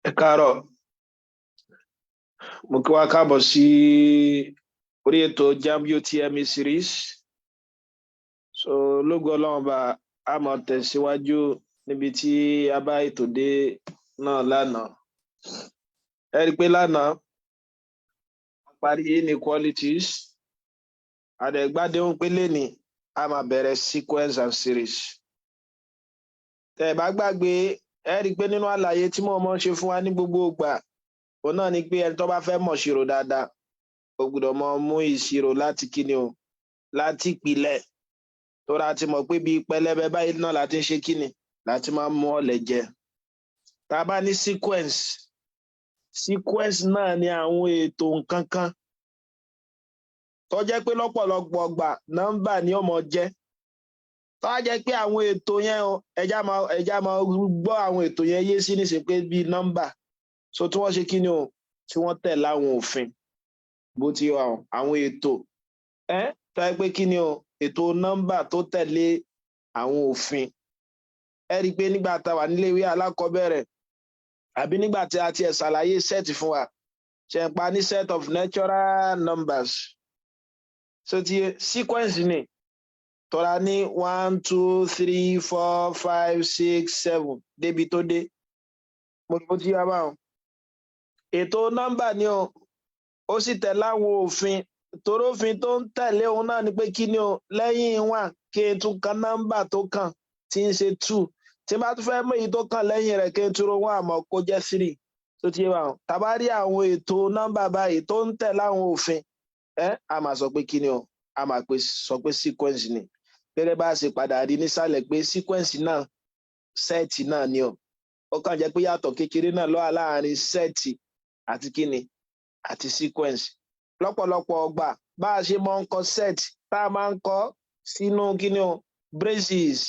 Ẹ káàárọ̀, mo kí wa káàbọ̀ sí orí ètò JAMB UTME series. So lógo Ọlọ́run bá a máa tẹ̀síwájú níbi tí a bá ètò dé náà lánàá. Ẹ rí i pé lánàá a parí inequalities, àdẹ̀gbádéhùn pé lénìí a máa bẹ̀rẹ̀ sequence and series. Tẹ́ ẹ bá gbàgbé, ẹ rí i pé nínú àlàyé tí mo máa ń ṣe fún wa ní gbogbo ìgbà, òun náà ni pé ẹni tó bá fẹ́ mọ̀ ṣírò dáadáa ó gbọ́dọ̀ mọ mú ìṣirò láti kíni o, láti ìpìlẹ̀, tó ra ti mọ̀ pé bíi pẹlẹbẹ báyìí náà láti ń ṣe kíni, láti máa mú ọ̀lẹ̀ jẹ. Tá a bá ní sequence náà ni àwọn ètò nǹkan kan tó jẹ́ pé lọ́pọ̀lọpọ̀ ọgbà nọ́mbà ni ó mọ jẹ́. Tó á jẹ́ pé àwọn ètò yẹn o, ẹja máa gbọ́ àwọn ètò yẹn yé sí nísìnyí pé bíi nọ́mbà, so tí wọ́n ṣe kíni o, tí wọ́n tẹ̀ láwọn òfin bó ti wà àwọn ètò tó yẹ pé kíni o, ètò nọ́mbà tó tẹ̀lé àwọn òfin. Ẹ rí i pé nígbà tá a wà nílé ìwé alákọ̀ọ́bẹ̀rẹ̀ àbí nígbà tí a tiẹ̀ ṣàlàyé set fún wa, ṣe ń pa ní set of natural numbers, so ti sequence ni tọ́ra ní 1 2 3 4 5 6 7 débi tó dé, mo ti yá báwọn. Ètò nọ́mbà ni o, ó sì tẹ̀lé àwọn òfin, torófin tó ń tẹ̀lé òun náà ni pé kí ni o, lẹ́yìn 1 kí n tún kan nọ́mbà tó kàn tí ń ṣe 2, tí bá tún fẹ́ mú èyí tó kàn lẹ́yìn rẹ̀ kí n tún ro 1 àmọ́ kó jẹ́ 3, tó ti yé wa. Tá bá rí àwọn ètò nọ́mbà báyìí tó ń tẹ̀lé àwọn òfin, a máa sọ pé kí ni o, a máa sọ pé sequence ni. Gẹ́gẹ́ bá a ṣe padà rí nísàlẹ̀ pé sequence náà set náà ni o, ó kàn jẹ́ pé yàtọ̀ kékeré náà ló wà láàárín set àti kí ni, àti sequence. Lọ́pọ̀lọpọ̀ ọgbà bá a ṣe máa ń kọ set, tá a máa ń kọ sínú kíni o, braces,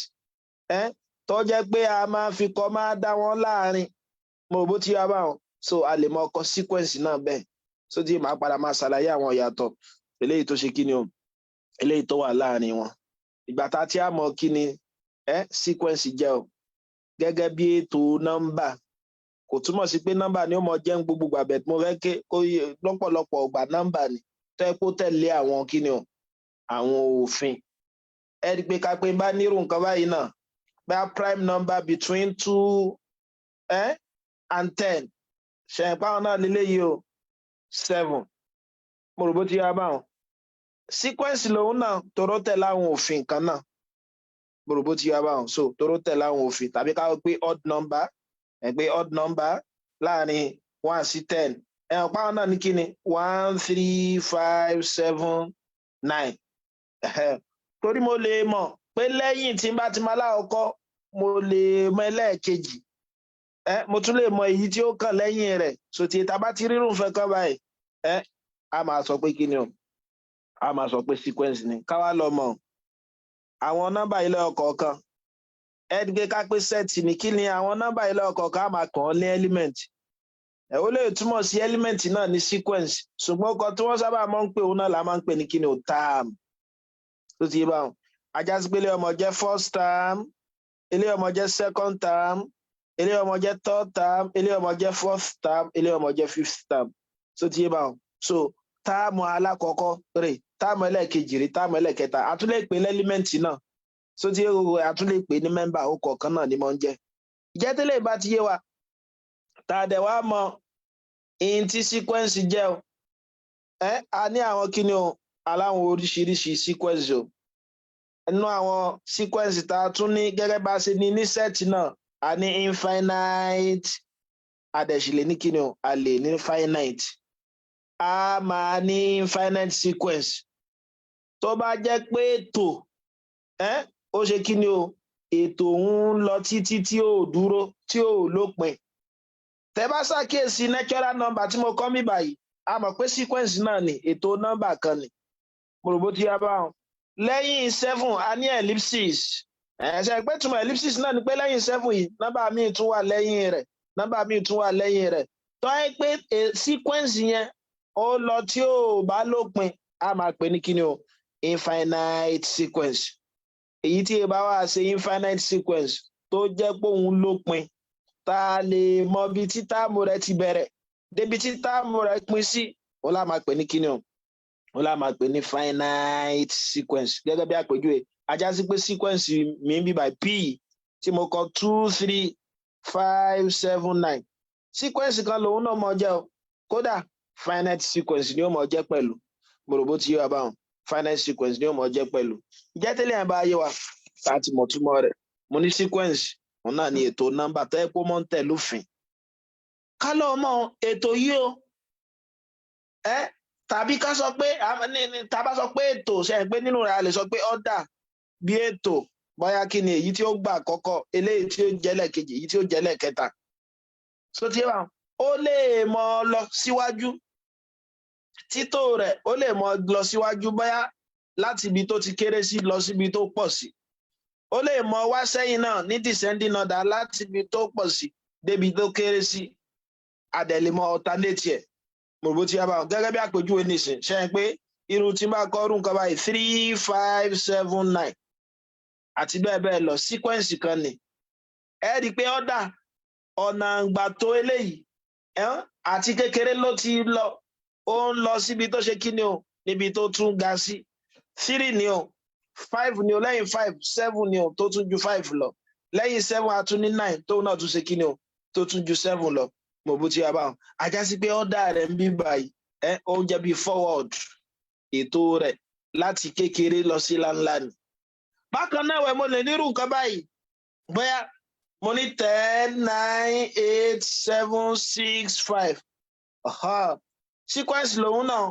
tó jẹ́ pé a máa fi kọ máa dá wọn láàrin, mo bó ti yá báwọn, so a lè máa kọ sequence náà bẹ́ẹ̀, so tí màá padà máa ṣàlàyé àwọn ìyàtọ̀ eléyìí tó ṣe kíni o, eléyìí tó wà láàrin wọn. Ìgbà tá a ti á mọ kíni sequence jẹ́ o, gẹ́gẹ́ bí ètò nọ́mbà, kò túmọ̀ sí pé nọ́mbà ni ó mọ jẹ́ ń gbogbo ìgbà, bẹ́ẹ̀ mo fẹ́ ké kó lọ́pọ̀lọpọ̀ ìgbà nọ́mbà ni tẹ́ kó tẹ̀lé àwọn kíni o, àwọn òfin. Ẹ rí i pé ká pé bá nírú nǹkan báyìí náà, bá prime number between 2 and 10, ṣe é pa náà léléyìí o, 7, mo rò bó ti yá báwọn. Sequence lòun náà toró tẹ̀lé àwọn òfin kan náà, mo rò bó ti yá báwọn, so toró tẹ̀lé àwọn òfin. Tàbí ká pé odd number, ẹgbẹ́ odd number láàrin 1 sí 10, ẹ̀hàn páwọn náà ní kíni 1 3 5 7 9. Torí mo lè mọ̀ pé lẹ́yìn tí n bá ti máa lákọ̀ọ́kọ́, mo lè mọ ẹlẹ́ẹ̀kejì, mo tún lè mọ èyí tí ó kàn lẹ́yìn rẹ̀, so tí ta bá ti rírun fẹ́ kàn báyìí, a máa sọ pé kíni o, a máa sọ pé sequence ni. Ká wá lọ mọ̀ àwọn nọ́mbà ilé ọ̀kọ̀ọ̀kan. Ẹ̀dùnkẹ́ ká pé set ni, kí ni àwọn nọ́mbà ilé ọ̀kọ̀ọ̀kan á máa kàn án ní element. Ó lè túmọ̀ sí element náà ní sequence, ṣùgbọ́n ọkọ̀ tí wọ́n sábà máa ń pè òun náà la máa ń pè ní kíni o, term. Tó ti yé báwọn. Ajá sí pé ilé ọmọ jẹ́ first term, ilé ọmọ jẹ́ second term, ilé ọmọ jẹ́ third term, ilé ọmọ jẹ́ fourth term, ilé ọmọ jẹ́ fifth term. Tó ti yé báwọn. So táàmù alákọ̀ọ́kọ́ rè, táàmù ẹlẹ́ẹ̀kejì rè, táàmù ẹlẹ́ẹ̀kẹta, a tún lè pè ní element náà, so tí a tún lè pè ní member, ó kọ̀ọ̀kan náà ni mo ń jẹ́. Ìjẹ́ tẹ́lẹ̀ bá ti yé wa, tá a dẹ̀ wá mọ ihun tí sequence jẹ́ o, a ní àwọn kíni o, aláwọn oríṣiríṣi sequence o. Nínú àwọn sequence tá a tún ní gẹ́gẹ́ bá ṣe ní set náà, a ní infinite, a dẹ̀ sì lè ní kíni o, a lè ní finite. A máa ní infinite sequence tó bá jẹ́ pé ètò ó ṣe kíni o, ètò ń lọ títí tí ò dúró, tí ò lópin. Tẹ́ bá ṣàkíyèsí natural number tí mo kọ́ mí báyìí, a mọ̀ pé sequence náà ni, ètò nọ́mbà kan ni, mo rò bó ti yá báwọn. Lẹ́yìn 7 a ní ellipsis, ṣe pé túmọ̀ ellipsis náà ni pé lẹ́yìn 7 yìí nọ́mbà míì tún wà lẹ́yìn rẹ̀, nọ́mbà míì tún wà lẹ́yìn rẹ̀. Tó yẹ pé sequence yẹn ó lọ tí ò bá lópin, a máa pè ní kíni o, infinite sequence. Èyí tí ẹ bá wá ṣe infinite sequence tó jẹ́ pé òun lópin, tá a lè mọ bí tí táàmù rẹ̀ ti bẹ̀rẹ̀ débi tí táàmù rẹ̀ pín sí òun la máa pè ní kíni o òun la máa pè ní finite sequence gẹ́gẹ́ bí àpèjúwe ajá sí pé sequence mi ń bí by p tí mo kọ 2 3 5 7 9 sequence kan lòun náà mọ jẹ́ o kódà finite sequence ni ó mọ jẹ́ pẹ̀lú mo rò bó ti yé wa báwọn finite sequence ni ó mọ jẹ́ pẹ̀lú ìjẹ́ tẹ́lẹ̀ yẹn bá yé wa tá a ti mọ̀ túmọ̀ rẹ̀ mo ní sequence òun náà ni ètò nọ́mbà tó yẹ kó mọ́ ń tẹ̀ lófin ká lọ́ mọ ètò yìí o tàbí ká sọ pé tá a bá sọ pé ètò ṣe é pé nínú rẹ̀ a lè sọ pé order bí ètò bóyá kí ni èyí tí ó gbà àkọ́kọ́ eléyìí tí ó jẹ́lẹ̀ kejì èyí tí ó jẹ́lẹ̀ kẹta so tí ó lè mọ lọ síwájú títò rẹ̀ ó lè mọ lọ síwájú bóyá láti ibi tó ti kéré sí lọ síbi tó pọ̀ sí ó lè mọ wá sẹ́yìn náà ní descending order láti ibi tó pọ̀ sí débi tó kéré sí adẹ̀lẹ̀mọ́ alternate ẹ̀ mo bó ti yá báwọn gẹ́gẹ́ bí àpèjúwe nìsín ṣe é pé irú tí bá kọ́ ọdún kan báyìí 3 5 7 9 àti bẹ́ẹ̀ bẹ́ẹ̀ lọ sequence kan ni ẹ rí i pé ọ̀nà ìgbà tó eléyìí àti kékeré ló ti lọ ó ń lọ síbi tó ṣe kí ni o níbi tó tún ga sí 3 ni o 5 ni o lẹ́yìn 5 7 ni o tó tún ju 5 lọ lẹ́yìn 7 a tún ní 9 tó náà tún ṣe kí ni o tó tún ju 7 lọ mo bó ti yá báwọn ajá sí pé ọ̀dà rẹ̀ ń bí báyìí ó ń jẹ́ bí forward ètò rẹ̀ láti kékeré lọ sí ńláńlá ni bákan náà wẹ̀ mo lè nírú nǹkan báyìí bóyá mo ní 10 9 8 7 6 5 sequence lòun náà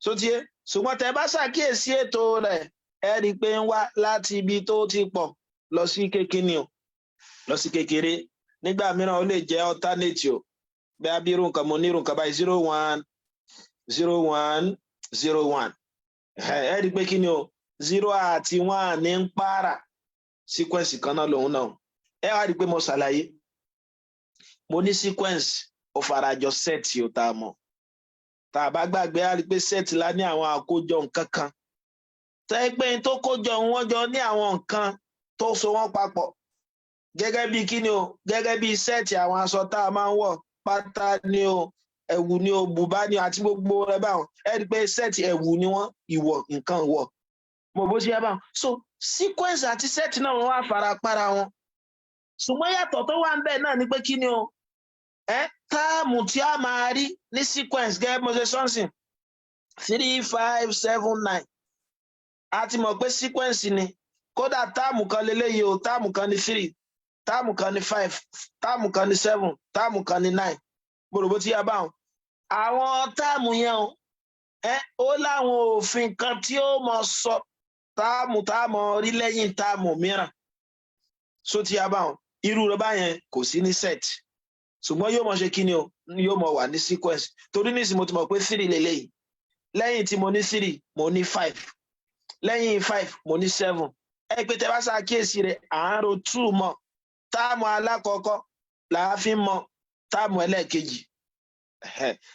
so tiẹ̀ ṣùgbọ́n tẹ́ bá ṣàkíyèsí ètò rẹ̀ ẹ rí i pé ń wá láti ibi tó ti pọ̀ lọ sí kékeré o lọ sí kékeré nígbà mìíràn ó lè jẹ́ alternate o bí abirú nǹkan mo nírú nǹkan báyìí 0 1 0 1 0 1 ẹ rí i pé kí ni o 0 àti 1 ní ń pààrà sequence kan náà lòun náà ẹ wá rí i pé mo ṣàlàyé mo ní sequence ó farajọ set ò tá a mọ̀ tá a bá gbàgbé á rí i pé set la ní àwọn àkójọ nǹkan kan tẹ́ pé tó kójọ wọn jọ ní àwọn nǹkan tó so wọ́n papọ̀ gẹ́gẹ́ bí kí ni o gẹ́gẹ́ bí set àwọn aṣọ tá a máa ń wọ̀ pátá ni o ẹ̀wù ni o bùbá ni o àti gbogbo rẹ̀ báwọn ẹ rí i pé set ẹ̀wù ni wọ́n ìwọ̀ nǹkan wọ̀ mo bó ṣe yá báwọn so sequence àti set náà wọ́n wá fara para wọn ṣùgbọ́n yàtọ̀ tó wà ń bẹ̀ náà ni pé kí ni o táàmù tí a máa rí ní sequence gẹ́gẹ́ mo ṣe sọ́nsìn 3 5 7 9 a ti mọ̀ pé sequence ni kódà táàmù kan leléyìí o táàmù kan ní 3 táàmù kan ní 5 táàmù kan ní 7 táàmù kan ní 9 mo rò bó ti yá báwọn àwọn táàmù yẹn o ó láwọn òfin kan tí ó mọ sọ táàmù rí lẹ́yìn táàmù mìíràn so ti yá báwọn irú rẹ̀ báyẹn kò sí ní set ṣùgbọ́n yóò mọ ṣe kí ni o yóò mọ wà ní sequence torí nísìnyí mo ti mọ̀ pé 3 lélẹ́yìí lẹ́yìn tí mo ní 3 mo ní 5 lẹ́yìn 5 mo ní 7 ẹ pé tẹ bá ṣàkíyèsí rẹ̀ à ń ro 2 mọ́ táàmù alákọ̀ọ́kọ́ làá fi mọ táàmù ẹlẹ́ẹ̀kejì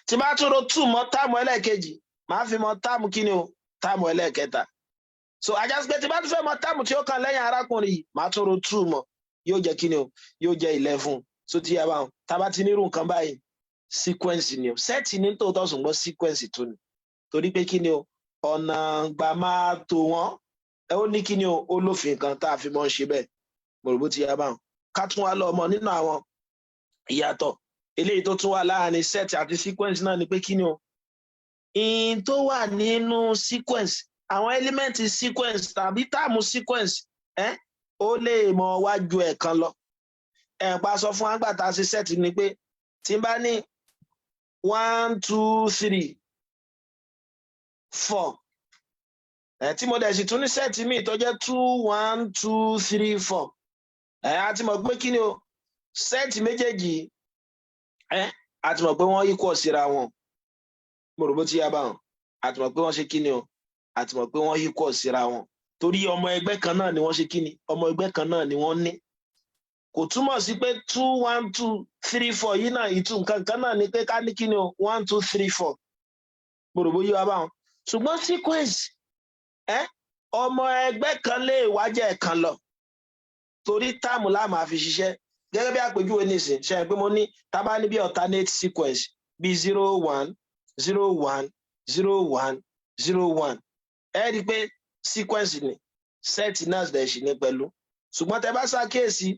tí bá tún ro 2 mọ́ táàmù ẹlẹ́ẹ̀kejì màá fi mọ táàmù kí ni o táàmù ẹlẹ́ẹ̀kẹta so ajá sí pé tí bá tún fẹ́ mọ táàmù tí ó kàn lẹ́yìn arákùnrin yìí màá tún ro 2 mọ́ yóò jẹ́ kí ni o yóò jẹ́ 11 so ti yá báwọn tá a bá ti nírú nǹkan báyìí sequence ni o set ní tòótọ́ ṣùgbọ́n sequence tó ni torí pé kí ni o ọ̀nà gbà máa tò wọ́n ó ní kí ni o ó lófin kan tá a fi mọ́ ń ṣe bẹ́ẹ̀ mo rò bó ti yá báwọn ká tún wá lọ ọmọ nínú àwọn ìyàtọ̀ eléyìí tó tún wà láàrin set àti sequence náà ni pé kí ni o in tó wà nínú sequence àwọn ẹ́límẹ́ǹtì sequence tàbí táàmù sequence ó lè mọ wájú ẹ̀kan lọ ẹ̀pá sọ fún àgbàtà sí set ni pé tí n bá ní 1 2 3 4 tí mo dẹ̀ sì tún ní set mi tó jẹ́ 2 1 2 3 4 a ti mọ̀ pé kí ni o set méjèèjì a ti mọ̀ pé wọ́n equal síra wọn mo rò bó ti yá báwọn a ti mọ̀ pé wọ́n ṣe kí ni o a ti mọ̀ pé wọ́n equal síra wọn torí ọmọ ẹgbẹ́ kan náà ni wọ́n ṣe kí ni ọmọ ẹgbẹ́ kan náà ni wọ́n ní kò túmọ̀ sí pé 2 1 2 3 4 yìí náà ìtú nǹkan kan náà ni pé ká ní kí ni o 1 2 3 4 mo rò bó yí wa báwọn ṣùgbọ́n sequence ọmọ ẹgbẹ́ kan lè wájẹ́ kan lọ torí táàmù la máa fi ṣiṣẹ́ gẹ́gẹ́ bí àpèjúwe nísìn ṣe pé mo ní tá bá ní bí alternate sequence bí 0 1 0 1 0 1 0 1 ẹ rí i pé sequence ni set náà dẹ̀ ṣì ní pẹ̀lú ṣùgbọ́n tẹ bá ṣàkíyèsí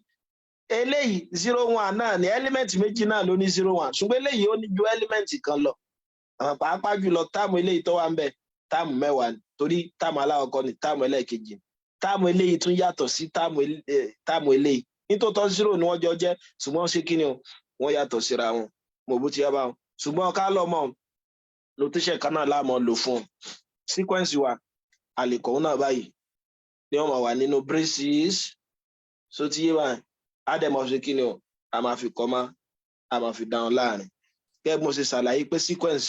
eléyìí 0 1 náà ní element méjì náà ló ní 0 1 ṣùgbọ́n eléyìí ó ní ju element kan lọ pàápàá jùlọ táàmù eléyìí tó wà ń bẹ táàmù mẹ́wàá ni torí táàmù aláwọ̀kọ́ ni táàmù ẹlẹ́ẹ̀kejì táàmù eléyìí tún yàtọ̀ sí táàmù eléyìí nítòótọ́ 0 ni wọ́n jọ jẹ́ ṣùgbọ́n ṣé kí ni o wọ́n yàtọ̀ síra wọn mo bó ti yá bá wọn ṣùgbọ́n ká lọ mọ̀ notation kan náà láàmú lò fún un sequence wa àlèkọ́ náà báyìí ni wọ́n máa wà nínú braces so ti yé báyìí á dẹ̀ máa ṣe kí ni o a máa fi kọ́má a máa fi dáhùn láàrin gẹ́gẹ́ bí mo ṣe ṣàlàyé pé sequence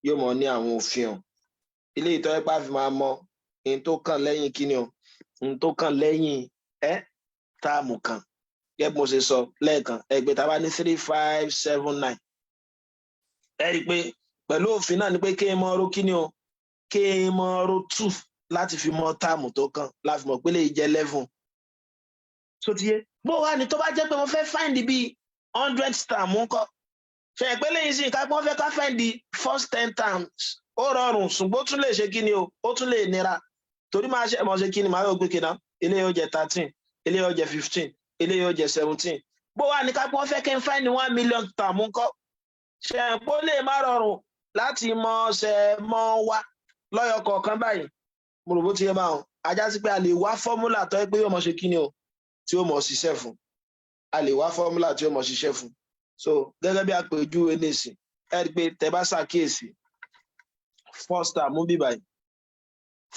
yóò mọ ní àwọn òfin hàn ilé ìtọ́ ẹ́pá fi máa mọ ohun tó kàn lẹ́yìn kí ni o ohun tó kàn lẹ́yìn táàmù kan gẹ́gẹ́ bí mo ṣe sọ lẹ́ẹ̀kan ẹgbẹ́ tá a bá ní 3 5 7 9 ẹ rí i pé pẹ̀lú òfin náà ni pé kí n mọ ọrọ̀ kí ni o kí n mọ ọrọ̀ 2 láti fi mọ táàmù tó kàn láti mọ̀ pé lè jẹ́ 11 so ti yé bó wà ní tó bá jẹ́ pé mo fẹ́ find bíi 100 term ńkọ́ ṣe pé lẹ́yìn sí nǹkan pé wọ́n fẹ́ ká find the first 10 terms ó rọrùn ṣùgbọ́n ó tún lè ṣe kí ni o ó tún lè nira torí máa ṣe mọ̀ ṣe kí ni máa yóò gbé kí náà ilé yóò jẹ́ 13 ilé yóò jẹ́ 15 ilé yóò jẹ́ 17 bó wà ní ká pé wọ́n fẹ́ kí n find 1 million term ńkọ́ ṣe pé ó lè má rọrùn láti mọ ṣe mọ wá lọ́yọ̀ kọ̀ọ̀kan báyìí mo rò bó ti yẹ máa hàn ajá sí pé a lè wá fọ́múlà tó yẹ pé yóò mọ̀ ṣe kí ni o tí ó mọ̀ ṣiṣẹ́ fún a lè wá fọ́múlà tí ó mọ̀ ṣiṣẹ́ fún so gẹ́gẹ́ bí àpèjúwe nísìn ẹ rí i pé tẹ bá ṣàkíyèsí first term mú bí báyìí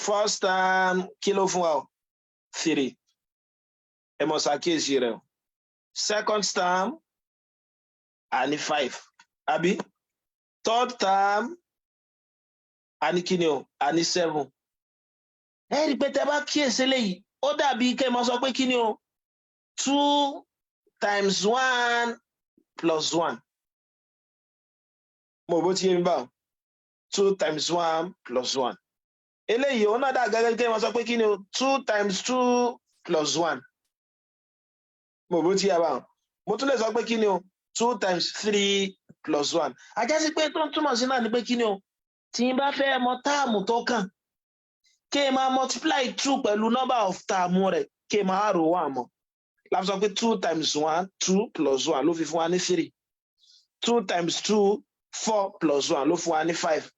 first term kí ló fún wa o 3 ẹ mọ̀ ṣàkíyèsí rẹ o second term a ní 5 àbí third term a ní kí ni o a ní 7 ẹ rí i pé tẹ bá kíyèsí eléyìí ó dàbí kẹ́ mọ̀ sọ pé kí ni o 2 times 1 plus 1 mo bó ti yé mi báwo 2 times 1 plus 1 eléyìí òun náà dà gẹ́gẹ́ kẹ́ mọ̀ sọ pé kí ni o 2 times 2 plus 1 mo bó ti yé báwo mo tún lè sọ pé kí ni o 2 times 3 plus 1 ajá sí pé tó ń túmọ̀ sí náà ni pé kí ni o tí n bá fẹ́ mọ táàmù tó kàn kí n máa multiply 2 pẹ̀lú number of táàmù rẹ̀ kí n máa rò wá mọ́ la sọ pé 2 times 1 2 plus 1 ló fi fún wa ní 3 2 times 2 4 plus 1 ló fún wa ní 5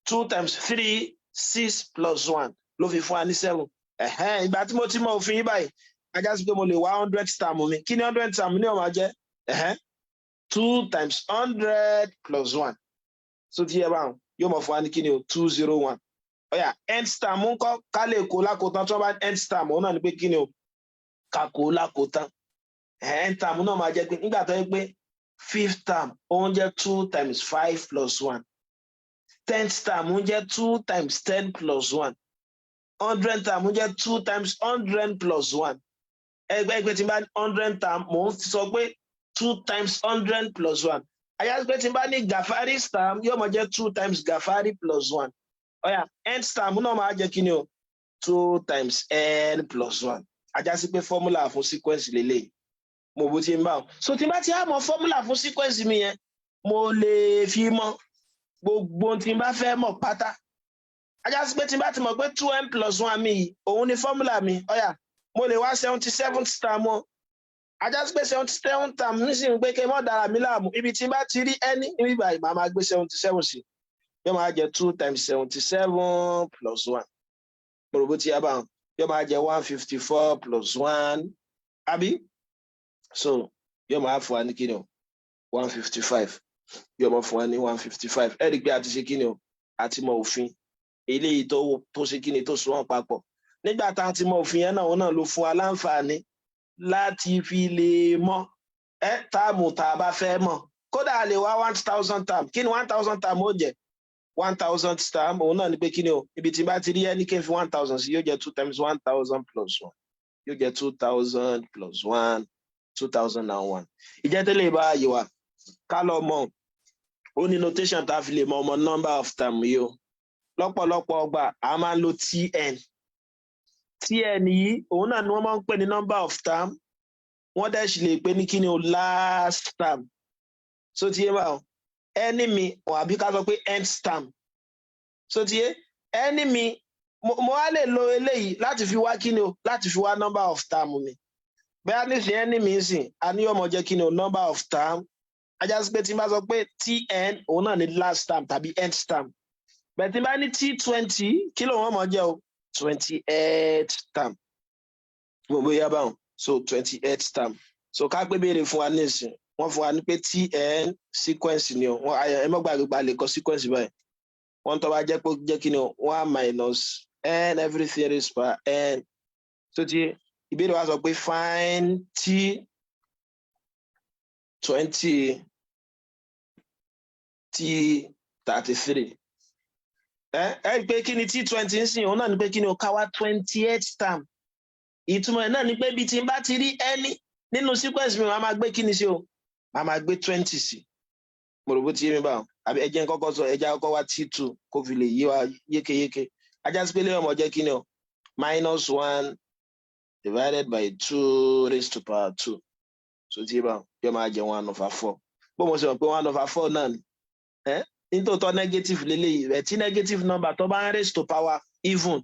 2 times 3 6 plus 1 ló fi fún wa ní 7 ìgbà tí mo ti mọ òfin yìí báyìí ajá sí pé mo lè wá 100 term mi kí ni 100 term ní ó máa jẹ́ 2 times 100 plus 1 so ti yẹ báwọn yóò mọ̀ fún wa ní kí ni o 201 ọ̀yà nth term ń kọ́ ká lè kó lákòótán tí wọ́n bá nth term òun náà ni pé kí ni o ká kó lákòótán nth term náà máa jẹ́ pé nígbà tó yẹ pé 5th term òun jẹ́ 2 times 5 plus 1 10th term òun jẹ́ 2 times 10 plus 1 100th term òun jẹ́ 2 times 100 plus 1 ẹgbẹ́ tí n bá 100 term mò ń sọ pé 2 times 100 plus 1 àyà pé tí n bá ní Gafari term yóò máa jẹ́ 2 times Gafari plus 1 ọ̀yà nth term náà máa jẹ́ kí ni o 2 times n plus 1 ajá sí pé fọ́múlà fún sequence lélẹ̀ mo bó ti ń bá wọn so tí n bá ti á mọ fọ́múlà fún sequence mi yẹn mo lè fi mọ gbogbo tí n bá fẹ́ mọ̀ pátá ajá sí pé tí n bá ti mọ̀ pé 2n plus 1 mi yìí òun ni fọ́múlà mi ọ̀yà mo lè wá 77th term o ajá sí pé 77th term nísìnyí pé kí n mọ̀ dára mi láàmú ibi tí n bá ti rí ẹni níbi ìgbà ìmọ̀ máa gbé 77 sí yóò máa jẹ́ 2 times 77 plus 1 mo rò bó ti yá bá wọn yóò máa jẹ́ 154 plus 1 àbí so yóò máa fún wa ní kí ni o 155 yóò máa fún wa ní 155 ẹ rí i pé a ti ṣe kí ni o a ti mọ òfin eléyìí tó ṣe kí ni tó so wọn papọ̀ nígbà tá a ti mọ òfin yẹn náà òun náà ló fún wa láǹfààní láti fi lè mọ táàmù tá a bá fẹ́ mọ̀ kódà a lè wá 1000 term kí ni 1000 term ó jẹ́ 1000 term òun náà ni pé kí ni o ibi tí bá ti rí ẹni kí n fi 1000 sí yóò jẹ́ 2 times 1000 plus 1 yóò jẹ́ 2000 plus 1 2001 ìjẹ́tẹ́lẹ̀ bá yìí wá ká lọ mọ̀ ó ní notation tá a fi lè mọ ọmọ number of term yìí o lọ́pọ̀lọpọ̀ ọgbà a máa ń lo tn yìí òun náà ni wọ́n máa ń pè ní number of term wọ́n dẹ̀ sì lè pè ní kí ni o last term so ti yé báwọn ẹni mi àbí ká sọ pé nth term so ti yé ẹni mi mo wá lè lo eléyìí láti fi wá kí ni o láti fi wá number of term mi bẹ́ẹ̀ nísìnyí ẹni mi sìn a ní ọmọ jẹ́ kí ni o number of term ajá sí pé tí n bá sọ pé tn òun náà ní last term tàbí nth term bẹ́ẹ̀ tí n bá ní t20 kí ló wọ́n mọ̀ jẹ́ o 28th term mo bóyá báwọn so 28th term so ká pé béèrè fún wa nísìn wọ́n fún wa ní pé tn sequence ni o ẹ mọ́ gbàgbé lè kọ sequence báyìí wọ́n tó bá jẹ́ pé jẹ́ kí ni o 1 minus n everything raised by n so ti ìbéèrè wa sọ pé find t20 t33 ẹ pé kí ni t20 ń sìn òun náà ni pé kí ni o ká wá 28th term ìtumọ̀ ẹ̀ náà ni pé bí tí n bá ti rí ẹni nínú sequence mi màá máa gbé kí ni sí o màá máa gbé 20 sí mo rò bó ti yé mi báwọn àbí ẹ jẹ́ n kọ́kọ́ sọ ẹja kọ́kọ́ wá t2 kó fi lè yé wa yékéyéké ajá sí pé lè ọmọ jẹ́ kí ni o -1 divided by 2 raised to power 2 so tí báwọn yóò máa jẹ 1/4 bó mo ṣe mọ̀ pé 1/4 náà ni nítòótọ́ negative lélẹ́yìí rẹ̀ tí negative number tó bá ń raise to power even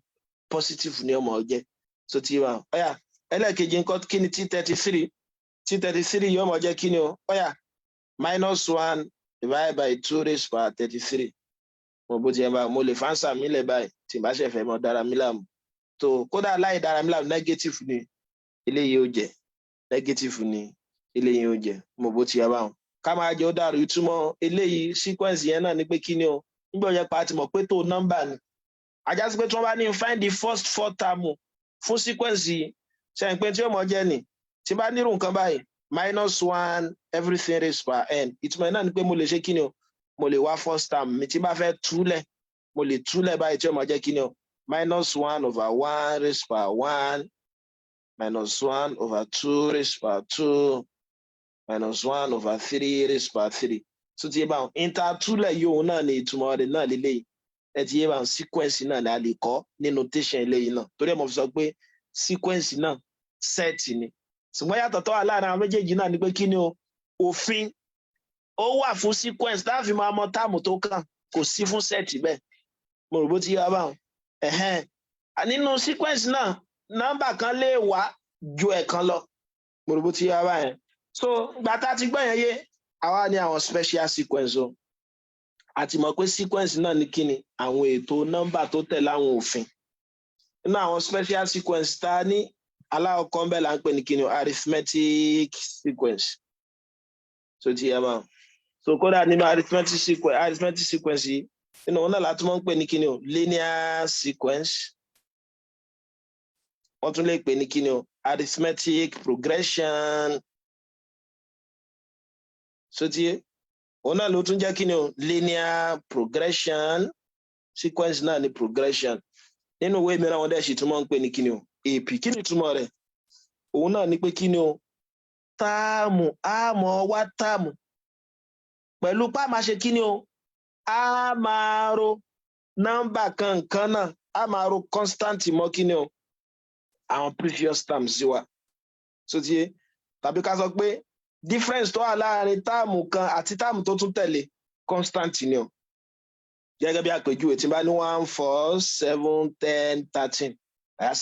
positive ni ọmọ jẹ́ so tí báwọn ọ̀yà ẹlẹ́ẹ̀kejì nǹkan kí ni t33 yóò mọ̀ jẹ́ kí ni o ọ̀yà -1 divided by 2 raised to power 33 mo bó ti yẹn bá mo lè fáńsà mi lẹ̀ báyìí tí n bá ṣe fẹ́ mọ́ dára mi láàmú tó kódà láì dára mi láàmú negative ni eléyìí ó jẹ́ negative ni eléyìí ó jẹ́ mo bó ti yẹn báwọn ká máa jẹ́ ó dàrú ìtumọ̀ eléyìí sequence yẹn náà ni pé kí ni o nígbà ó yẹ pa ti mọ̀ pé tó nọ́mbà ni ajá sí pé tí wọ́n bá ní find the first 4 term fún sequence yìí ṣe ń pé tí ó mọ̀ jẹ́ ni tí bá nírú nǹkan báyìí -1 everything raised by n ìtumọ̀ náà ni pé mo lè ṣe kí ni o mo lè wá first term mi tí bá fẹ́ túlẹ̀ mo lè túlẹ̀ báyìí tí ó mọ̀ jẹ́ kí ni o -1/1 raised by 1 -1/2 raised by 2 -1/3 raised by 3 so ti yé báwọn intertúlẹ̀ yóò náà ní ìtumọ̀ rẹ̀ náà lélẹ́yìí ẹ ti yé báwọn sequence náà ni a lè kọ́ ní notation eléyìí náà torí ẹ̀ mo fi sọ pé sequence náà set ni ṣùgbọ́n yàtọ̀ tó wà láàrin àwọn méjèèjì náà ni pé kí ni o òfin ó wà fún sequence láàfin máa mọ táàmù tó kàn kò sí fún set bẹ́ẹ̀ mo rò bó ti yé wa báwọn nínú sequence náà nọ́mbà kan lè wá ju ẹ̀kan lọ mo rò bó ti yé wa báyẹn so gbàtà ti gbọ́ yẹn yé àwa ní àwọn special sequence o àti mọ̀ pé sequence náà ní kíni àwọn ètò nọ́mbà tó tẹ̀lé àwọn òfin nínú àwọn special sequence tá a ní aláwọ̀kọ́ ń bẹ̀ là ń pè ní kíni arithmetic sequence so ti yẹ máa so kódà nínú arithmetic sequence yìí nínú wọn náà látún mọ́ ń pè ní kíni linear sequence wọ́n tún lè pè ní kíni arithmetic progression so ti òun náà ló tún jẹ́ kí ni linear progression sequence náà ni progression nínú ìwé mìíràn wọn dẹ̀ sì tún máa ń pè ní kí ni AP kí ni túmọ̀ rẹ̀ òun náà ni pé kí ni táàmù àmọ́ wá táàmù pẹ̀lú pa máa ṣe kí ni a máa ro nọ́mbà kankan náà a máa ro constant mọ́ kí ni àwọn previous terms sí wa so ti tàbí ká sọ pé difference tó wà láàrin táàmù kan àti táàmù tó tún tẹ̀lé constant ni o gẹ́gẹ́ bí àpèjúwe tí n bá ní 1 4 7 10 13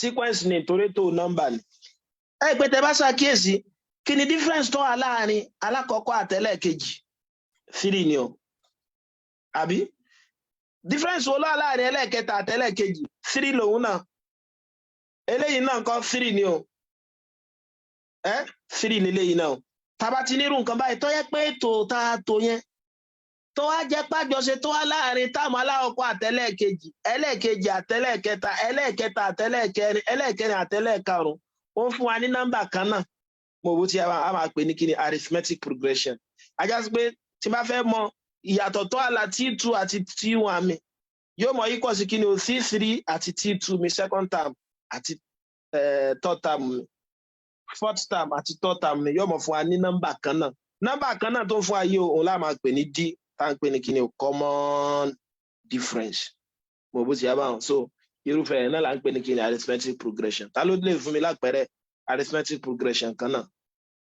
sequence ni torí tó nọ́mbà ni ẹ pé tẹ́ bá ṣàkíyèsí kí ni difference tó wà láàrin alákọ̀ọ́kọ́ àtẹlẹ́ẹ̀kejì 3 ni o àbí difference wo ló wà láàrin ẹlẹ́ẹ̀kẹta àtẹlẹ́ẹ̀kejì 3 lòun náà eléyìí náà kọ́ 3 ni o 3 ni eléyìí náà tàbá ti nírú nǹkan báyìí tó yẹ pé ètò tá a tó yẹn tó wá jẹ́ pájọṣe tó wá láàrin táàmù aláwọ̀kọ́ àtẹlẹ́ẹ̀kejì ẹlẹ́ẹ̀kejì àtẹlẹ́ẹ̀kẹta ẹlẹ́ẹ̀kẹta àtẹlẹ́ẹ̀kẹrin ẹlẹ́ẹ̀kẹrin àtẹlẹ́ẹ̀karùn ó ń fún wa ní nọ́mbà kan náà mo bó ti a máa pè ní kíni arithmetic progression ajá sí pé tí bá fẹ́ mọ ìyàtọ̀ tó wà lá T2 àti T1 mi yóò mọ equal sí kíni T3 àti T2 mi second term àti third term mi fourth term àti third term ni yóò mọ̀ fún wa ní nọ́mbà kan náà tó ń fún wa yìí òun láà máa pè ní D tá à ń pè ní kíni common difference mo bó ti yá báwọn so irúfẹ́ ẹ̀ náà là ń pè ní kíni arithmetic progression ta ló lè fún mi lápẹẹrẹ arithmetic progression kan náà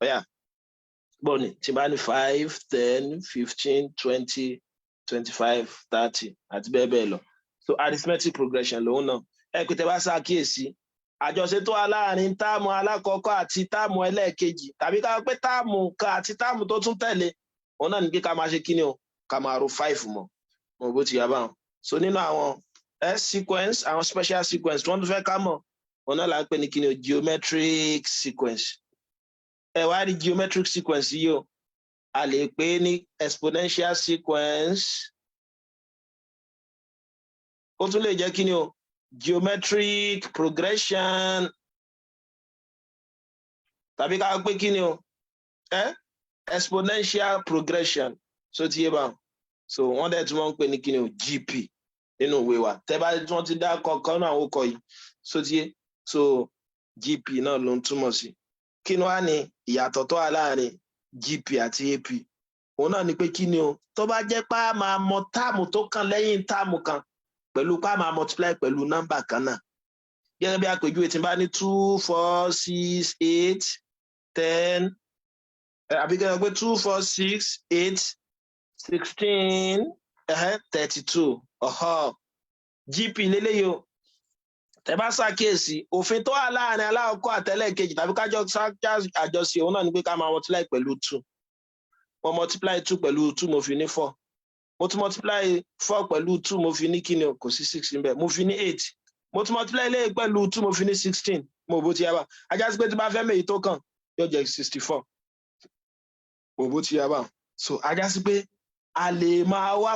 ọ̀yà bọ́ọ̀nì tí bá ní 5 10 15 20 25 30 àti bẹ́ẹ̀ bẹ́ẹ̀ lọ so arithmetic progression lòun náà ẹ pé tẹ bá ṣàkíyèsí àjọṣe tó wà láàrin táàmù alákọ̀ọ́kọ́ àti táàmù ẹlẹ́ẹ̀kejì tàbí ká pé táàmù kan àti táàmù tó tún tẹ̀lé òun náà ní kí ká máa ṣe kíni o ká máa ro 5 mọ̀ bó ti yá báwọn so nínú àwọn sequence àwọn special sequence tí wọ́n tún fẹ́ ká mọ̀ òun náà là ń pè ní kíni o geometric sequence ẹ wá rí geometric sequence yìí o a lè pè ní exponential sequence ó tún lè jẹ́ kíni o geometric progression tàbí ká pé kíni o exponential progression so ti yé báwọn so wọ́n dẹ̀ tún wọ́n ń pè ní kíni o GP nínú ìwé wa tẹ́ bá tí wọ́n ti dá kọ̀ọ̀kan náà ó kọ yìí so ti yé so GP náà ló ń túmọ̀ sí kí ni wá ní ìyàtọ̀ tó wà láàrin GP àti AP òun náà ni pé kí ni o tó bá jẹ́ pé a máa mọ táàmù tó kàn lẹ́yìn táàmù kan pẹ̀lú pé a máa multiply pẹ̀lú nọ́mbà kan náà gẹ́gẹ́ bí àpèjúwe tí n bá ní 2 4 6 8 10 àbí gẹ́gẹ́ pé 2 4 6 8 16 32 GP lélẹ́yìí o tẹ́ bá ṣàkíyèsí òfin tó wà láàrin alákọ̀ọ́kọ́ àtẹlẹ́ẹ̀kejì tàbí kájọ àjọṣe òun náà ni pé ká máa multiply pẹ̀lú 2 mo multiply 2 pẹ̀lú 2 mo fi ní 4 mo tún multiply 4 pẹ̀lú 2 mo fi ní kíni kò sí 6 níbẹ̀ mo fi ní 8 mo tún multiply lé pẹ̀lú 2 mo fi ní 16 mo bó ti yá bá ajá sí pé tí bá fẹ́ mẹ́yìí tó kàn yóò jẹ́ 64 mo bó ti yá bá so ajá sí pé a lè máa wá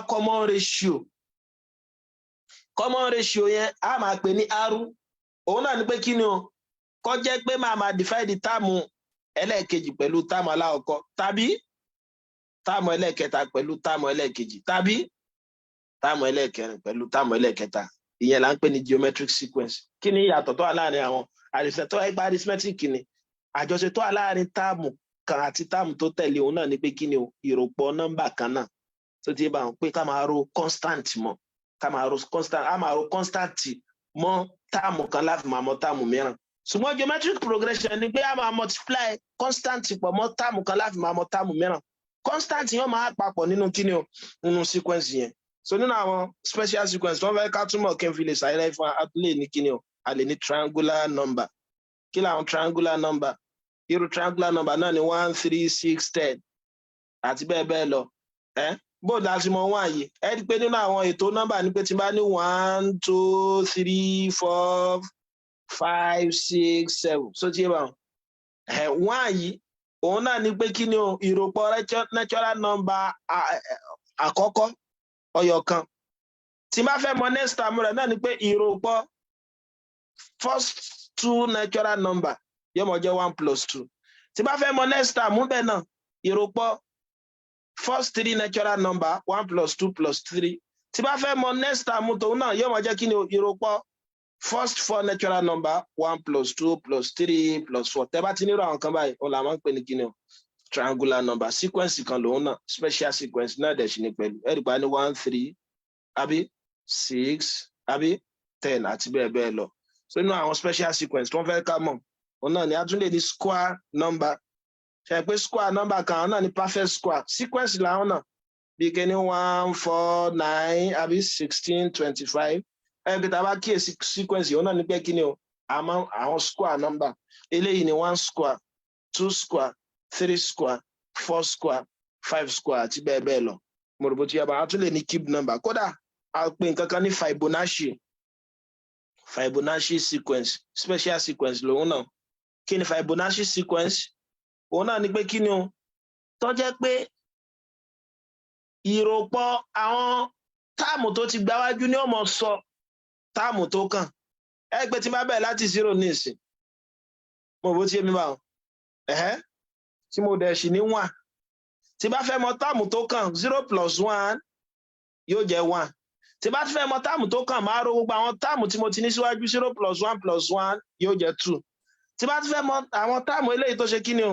common ratio yẹn a máa pè ní r òun náà ni pé kíni o kó jẹ́ pé máa divide táàmù ẹlẹ́ẹ̀kejì pẹ̀lú táàmù alákọ̀ọ́kọ́ tàbí táàmù ẹlẹ́ẹ̀kẹta pẹ̀lú táàmù ẹlẹ́ẹ̀kejì tàbí táàmù ẹlẹ́ẹ̀kẹrin pẹ̀lú táàmù ẹlẹ́ẹ̀kẹta ìyẹn là ń pè ní geometric sequence kí ni ìyàtọ̀ tó wà láàrin àwọn arithmetic ni àjọṣe tó wà láàrin táàmù kan àti táàmù tó tẹ̀lé òun náà ni pé kí ni o ìròpọ̀ nọ́mbà kan náà tó ti bá wọn pé ká máa ro constant mọ́ ká máa ro constant mọ́ táàmù kan láti máa mọ táàmù mìíràn ṣùgbọ́n geometric progression ni pé a máa multiply constant pọ̀ mọ́ táàmù kan láti máa mọ táàmù mìíràn constant yẹn máa papọ̀ nínú kíni o nínú sequence yẹn so nínú àwọn special sequence tó ń fẹ́ ká túmọ̀ kí n fi lè ṣàlàyé fún àtúlẹ̀ ní kíni o a lè ní triangular number kí làwọn triangular number irú triangular number náà ni 1 3 6 10 àti bẹ́ẹ̀ bẹ́ẹ̀ lọ bóòdù láti mọ wọn àyè ẹ rí i pé nínú àwọn ètò nọ́mbà ni pé tí n bá ní 1 2 3 4 5 6 7 so tí yé bá wọn àyè òun náà ni pé kí ni o ìròpọ̀ natural number àkọ́kọ́ ọyọ kan tí n bá fẹ́ mọ next term rẹ̀ náà ni pé ìròpọ̀ first 2 natural number yóò mọ jẹ́ 1 plus 2 tí n bá fẹ́ mọ next term bẹ́ẹ̀ náà ìròpọ̀ first 3 natural number 1 plus 2 plus 3 tí bá fẹ́ mọ next term tòun náà yóò máa jẹ́ kí ni ìròpọ̀ first 4 natural number 1 plus 2 plus 3 plus 4 tẹ́ bá ti nírò àwọn kan báyìí òun là máa ń pè ní kí ni triangular number sequence kan lòun náà special sequence náà dẹ̀ sí ní pẹ̀lú ẹ̀rí pa ní 1 3 àbí 6 àbí 10 àti bẹ́ẹ̀ bẹ́ẹ̀ lọ so nínú àwọn special sequence tó ń fẹ́ ká mọ̀ òun náà ni a tún lè ní square number ṣe pé square number kan náà ni perfect square sequence làwọn náà bí kẹ́ni 1 4 9 àbí 16 25 ẹgbẹ́ tá a bá kíyèsí sequence yìí ó náà ní pé kí ni o àwọn square number eléyìí ni 1 square 2 square 3 square 4 square 5 square àti bẹ́ẹ̀ bẹ́ẹ̀ lọ mo rò bó ti yá bá a tún lè ní cube number kódà a pè nǹkan kan ní Fibonacci sequence special sequence lòun náà kí ni Fibonacci sequence òun náà ni pé kí ni o tó jẹ́ pé ìròpọ̀ àwọn táàmù tó ti gbáwájú ní ó mọ sọ táàmù tó kàn ẹ pé tí bá bẹ̀rẹ̀ láti 0 ní ìsìn mo bó ti yé mi bá wọn tí mo dẹ̀ sì ní 1 tí bá fẹ́ mọ táàmù tó kàn 0 plus 1 yóò jẹ́ 1 tí bá fẹ́ mọ táàmù tó kàn máa ro gbogbo àwọn táàmù tí mo ti ní síwájú 0 plus 1 plus 1 yóò jẹ́ 2 tí bá fẹ́ mọ àwọn táàmù eléyìí tó ṣe kí ni o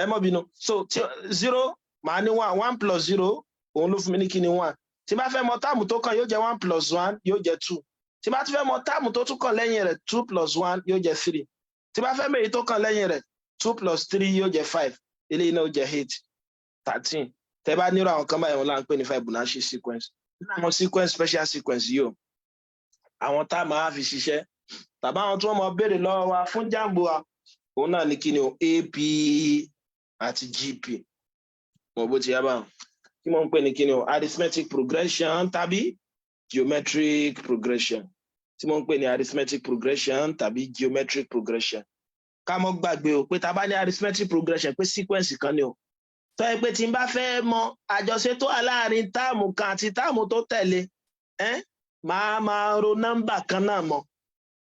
ẹ mọ́ bínú so 0 máa ní 1 plus 0 òun ló fún mi ní kí ni 1 tí bá fẹ́ mọ táàmù tó kàn yóò jẹ́ 1 plus 1 yóò jẹ́ 2 tí bá fẹ́ mọ táàmù tó tún kàn lẹ́yìn rẹ̀ 2 plus 1 yóò jẹ́ 3 tí bá fẹ́ mẹ́yìí tó kàn lẹ́yìn rẹ̀ 2 plus 3 yóò jẹ́ 5 eléyìí náà ó jẹ́ 8 13 tẹ́ bá nírò àwọn kan báyìí wọn là ń pè ní Fibonacci sequence nínú àwọn sequence special sequence yìí o àwọn tá a máa fi ṣiṣẹ́ tàbí àwọn tí wọ́n mọ béèrè lọ́wọ́ wa fún JAMB wa òun náà ní kí ni o AP àti GP mo bó ti yá báwọn tí wọ́n ń pè ní kí ni o arithmetic progression tàbí geometric progression tí wọ́n ń pè ní arithmetic progression tàbí geometric progression ká mọ́ gbàgbé o pé tá bá ní arithmetic progression pé sequence kan ni o tó yẹ pé tí n bá fẹ́ mọ àjọṣe tó wà láàrin táàmù kan àti táàmù tó tẹ̀lé máa ro nọ́mbà kan náà mọ́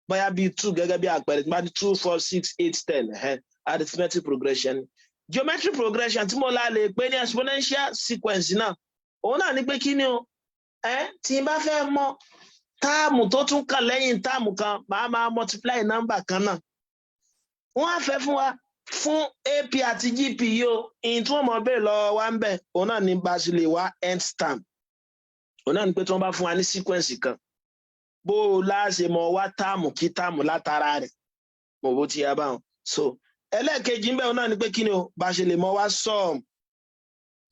bóyá bíi 2 gẹ́gẹ́ bí àpẹẹrẹ tí bá ní 2 4 6 8 10 arithmetic progression geometric progression tí mo la lè pè ní exponential sequence náà òun náà ní pé kí ni o tí n bá fẹ́ mọ táàmù tó tún kàn lẹ́yìn táàmù kan máa multiply nọ́mbà kan náà wọ́n á fẹ́ fún wa fún AP àti GP yìí o ìyìn tí wọ́n mọ̀ bẹ́ẹ̀ lọ wá ń bẹ̀ òun náà ní bá ṣe lè wá nth-term òun náà ní pé tí wọ́n bá fún wa ní sequence kan bó o láṣẹ mọ wá táàmù kí táàmù látara rẹ̀ mo bó ti yá báwọn so ẹlẹ́ẹ̀kejì ń bẹ̀ òun náà ní pé kí ni o bá ṣe lè mọ wá sum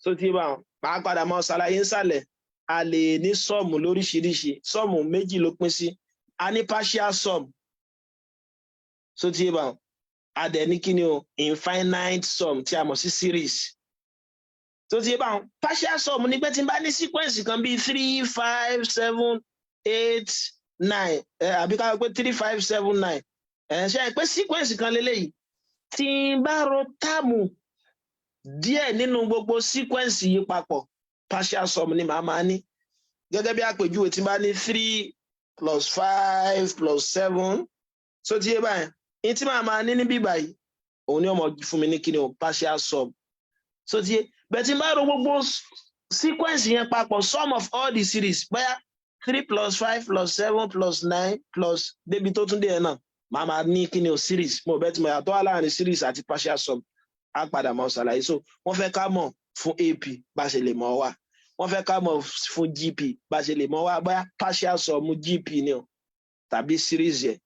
so ti báwọn máa padà mọ ṣàlàyé nsàlẹ̀ a lè ní sum lóríṣiríṣi sum méjì ló pín sí a ní partial sum so ti báwọn a dẹ̀ ní kí ni o infinite sum tí a mọ̀ sí series tó ti bá wọn partial sum ní pé tí n bá ní sequence kan bíi 3 5 7 8 9 àbí ká pé 3 5 7 9 ṣe pé sequence kan lélẹ́yìí tí n bá ro táàmù díẹ̀ nínú gbogbo sequence yìí papọ̀ partial sum ni màá máa ní gẹ́gẹ́ bí àpèjúwe tí n bá ní 3 plus 5 plus 7 so ti yé báyìí ní tí màá máa ní níbí báyìí òun ni ọmọ fún mi ní kí ni o partial sum so ti yé bẹ́ẹ̀ tí n bá ro gbogbo sequence yẹn papọ̀ sum of all the series bóyá 3 plus 5 plus 7 plus 9 plus débi tó tún dé yẹn náà màá máa ní kí ni o series mo bẹ́ẹ̀ tí mo yàtọ̀ wà láàrin series àti partial sum á padà mọ̀ ṣàlàyé so wọ́n fẹ́ ká mọ̀ fún AP bá ṣe lè mọ̀ wá wọ́n fẹ́ ká mọ̀ fún GP bá ṣe lè mọ̀ wá bóyá partial sum GP ni o tàbí series yẹn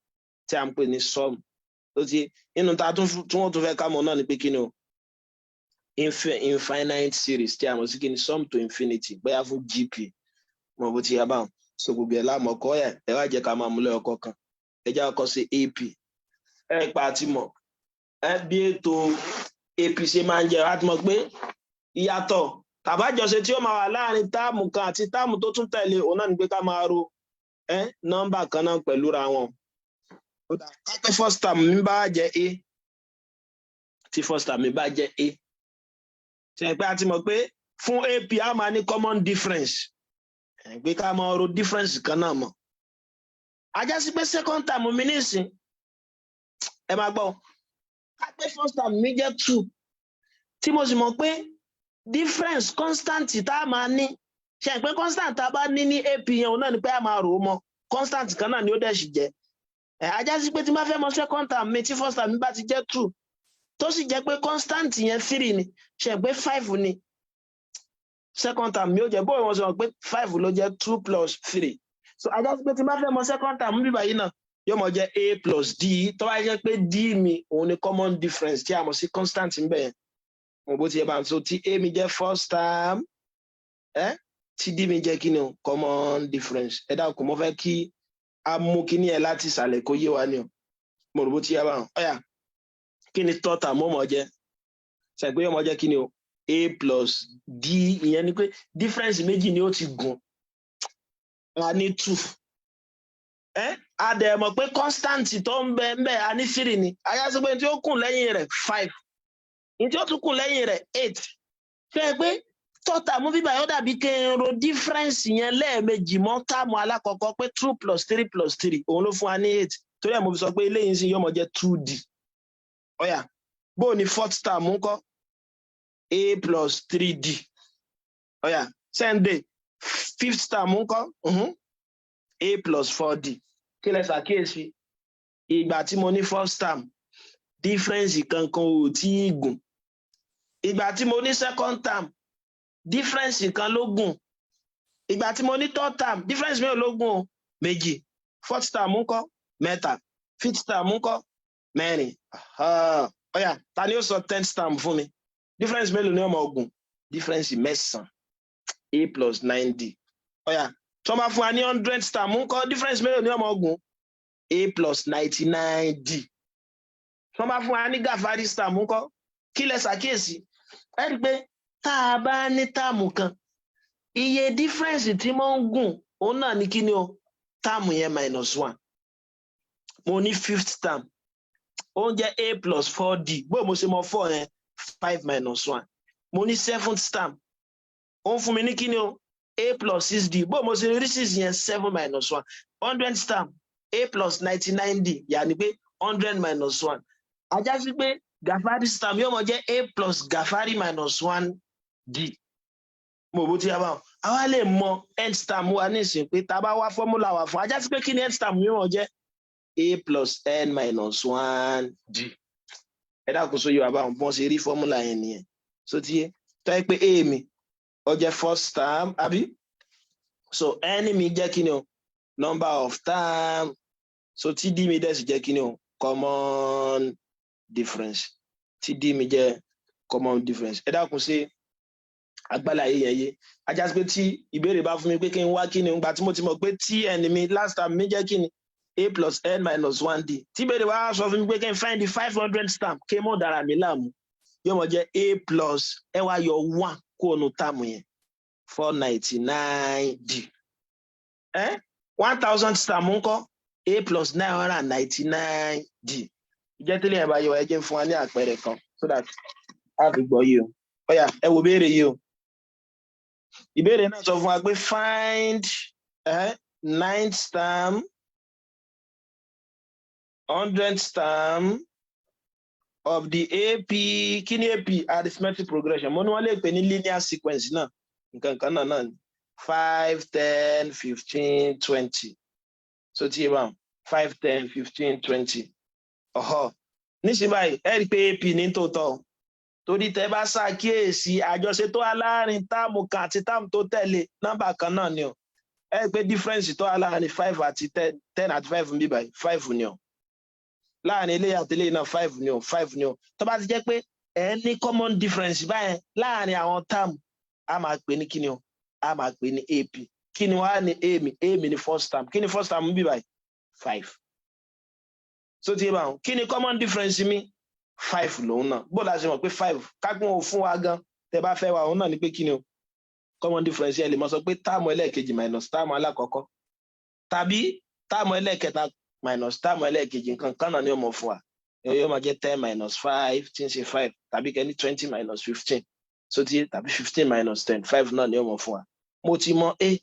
tí a ń pè ní sum tó ti inú ta tún wọ́n tún fẹ́ ká mọ̀ náà ni pé kí ni o infinite series tí a mọ̀ sí kí ni sum to infinity bóyá fún GP mo bó ti yá báwọn so gbogbo ẹ̀ láàmú ọkọ yẹn ẹ wá jẹ́ ká máa múlẹ̀ ọkọ kan ẹ jẹ́ ọkọ sí AP ẹ pa àti mọ̀ bí ètò AP ṣe máa ń jẹ láti mọ̀ pé ìyàtọ̀ tàbájọṣe tí ó máa wà láàrin táàmù kan àti táàmù tó tún tẹ̀lé òun náà ni pé ká máa ro nọ́mbà kan náà pẹ̀lú ra wọn kápẹ́ first term mi bá jẹ́ A tí first term mi bá jẹ́ A ṣe pé a ti mọ̀ pé fún AP a máa ní common difference pé ká máa ro difference kan náà mọ̀ ajá sí pé second term mi nísìn ẹ máa gbọ́ kápẹ́ first term mi jẹ́ 2 tí mo sì mọ̀ pé difference constant tá a máa ní ṣe pé constant tá a bá ní AP yẹn òun náà ni pé a máa rò ó mọ́ constant kan náà ni ó dẹ̀ sì jẹ́ ajá sí pé tí n bá fẹ́ mọ̀ second term mi tí first term mi bá ti jẹ́ 2 tó sì jẹ́ pé constant yẹn 3 ni ṣe pé 5 ni second term mi ó jẹ́ bóyá wọ́n sọ pé 5 ló jẹ́ 2 plus 3 so ajá sí pé tí n bá fẹ́ mọ̀ second term mi báyìí náà yóò mọ̀ jẹ́ A plus D tó bá jẹ́ pé D mi òun ni common difference tí a mọ̀ sí constant ń bẹ̀ yẹn mo bó ti yẹ bá ń so tí A mi jẹ́ first term tí D mi jẹ́ kí ni o common difference ẹ dákun mo fẹ́ kí a mú kí ni ẹ láti ìsàlẹ̀ kó yé wa ni o mo rò bó ti yẹ bá ń ọ̀yà kí ni third term mo mọ̀ jẹ́ ṣàgbé yóò mọ̀ jẹ́ kí ni o A plus D ìyẹn ni pé difference méjì ni ó ti gùn a ní 2 a dẹ̀ mọ̀ pé constant tó ń bẹ a ní 3 ni ayá sí pé tí ó kùn lẹ́yìn rẹ̀ 5 ní tí ó tún kùn lẹ́yìn rẹ̀ 8 ṣe pé third term bíbá yóò dàbí kí n ro difference yẹn lẹ́ẹ̀mejì mọ́ táàmù alákọ̀ọ́kọ́ pé 2 plus 3 plus 3 òun ló fún wa ní 8 torí ẹ̀ mo fi sọ pé eléyìí sì yóò mọ̀ jẹ́ 2D ọ̀yà bó ni fourth term ń kọ́ A plus 3D ọ̀yà Sunday fifth term ń kọ́ A plus 4D kí lẹ ṣàkíyèsí ìgbà tí mo ní first term difference kankan ò tí ì gùn ìgbà tí mo ní second term difference kan ló gùn ìgbà tí mo ní third term difference mi ò ló gùn o méjì fourth term ń kọ́ mẹ́ta fifth term ń kọ́ mẹ́rin Ọ̀yà, ta ni ó sọ 10th term fún mi? Difference mélòó ni ọmọ ogun? Difference mẹ́sàn-án. A plus 9D. Ọ̀yà, tí wọ́n bá fún wa ní 100th term ńkọ́, difference mélòó ni ọmọ ogun? A plus 99D. Tí wọ́n bá fún wa ní Gafari's term ńkọ́, kí lẹ ṣàkíyèsí? Ẹ rí i pé tá a bá ní táàmù kan, iye difference tí mo ń gùn, òun náà ní kí ni o? Táàmù yẹn -1. Mo ní 5th term. Ó ń jẹ́ A plus 4D. Bó mo ṣe mọ 4 yẹn, 5 minus 1. Mo ní 7th term. Ó ń fún mi ní kí ni o? A plus 6D. Bó mo ṣe rí 6 yẹn, 7 minus 1. 100th term. A plus 99D. Yàní pé 100 minus 1. Ajá sí pé Gafari's term yóò mọ jẹ́ A plus Gafari minus 1D. Mo bó ti yá báwọn. Àwa lè mọ nth term wa nísìnyí pé tá a bá wá fọ́múlà wa fún. Ajá sí pé kí ni nth term yóò mọ jẹ́? A plus n minus 1D. Ẹ dákun sóyè wà báwọn bọ́n ṣe rí fọ́múlà yẹn nìyẹn. So ti yé tó yẹ pé A mi ó jẹ́ first term àbí? So n mi jẹ́ kí ni o? Number of term. So TD mi dẹ̀ sì jẹ́ kí ni o? Common difference. TD mi jẹ́ common difference. Ẹ dákun ṣe agbálá yẹn yé. Ajá sí pé tí ìbéèrè bá fún mi pé kí n wá kí ni nígbà tí mo ti mọ̀ pé Tn mi last term mi jẹ́ kí ni? A plus n minus 1D. Tí ìbéèrè wá sọ fún mi pé kí n find the 500th term, kí n mọ̀ dára mi láàmú. Yóò mọ̀ jẹ́ A plus ẹ wá yọ 1 kó nu term yẹn. 499D. 1000th term ńkọ́? A plus 999D. Ìjẹ́ tẹ́lẹ̀ yẹn bá yọ ẹ jẹ́ fún wa ní àpẹẹrẹ kan so that a fi gbọ́ yìí o. Ọ̀yà, ẹ wo béèrè yìí o. Ìbéèrè náà sọ fún wa pé find 9th term, 100th term of the AP, kí ni AP? Arithmetic progression. Mo ní wọ́n lè pè ní linear sequence náà. Nǹkan kan náà ni. 5, 10, 15, 20. So tí bá 5, 10, 15, 20. Níṣẹ́ báyìí, ẹ rí i pé AP ní tòótọ́. Torí tẹ bá ṣàkíyèsí àjọṣe tó wà láàrin táàmù kan àti táàmù tó tẹ̀lé nọ́mbà kan náà ni o. Ẹ rí i pé difference tó wà láàrin 5 àti 10 àti 5 ń bí báyìí 5 ni o. Láàrin eléyìí àti eléyìí náà 5 ni o, 5 ni o. Tó bá ti jẹ́ pé ẹ ní common difference báyẹn láàrin àwọn táàmù, a máa pè ní kí ni o? A máa pè ní AP. Kí ni wàá ní A mi? A mi ni first term. Kí ni first term ń bí báyìí? 5. So ti bá wọn. Kí ni common difference mi? 5 lòun náà. Bó la ṣe mọ̀ pé 5 kápẹ́ wọn ò fún wa gan. Tẹ bá fẹ́ wa òun náà ni pé kí ni o? Common difference yẹn lè mọ sọ pé táàmù ẹlẹ́ẹ̀kejì minus táàmù alákọ̀ọ́kọ́. Tàbí táàmù ẹlẹ́ẹ̀kẹta minus táàmù ẹlẹ́ẹ̀kejì nǹkan kan náà ni ó mọ̀ fún wa. Yóò máa jẹ́ 10 minus 5 tí ń ṣe 5 tàbí kẹ́ni 20 minus 15. So ti tàbí 15 minus 10 5 náà ni ó mọ̀ fún wa. Mo ti mọ A,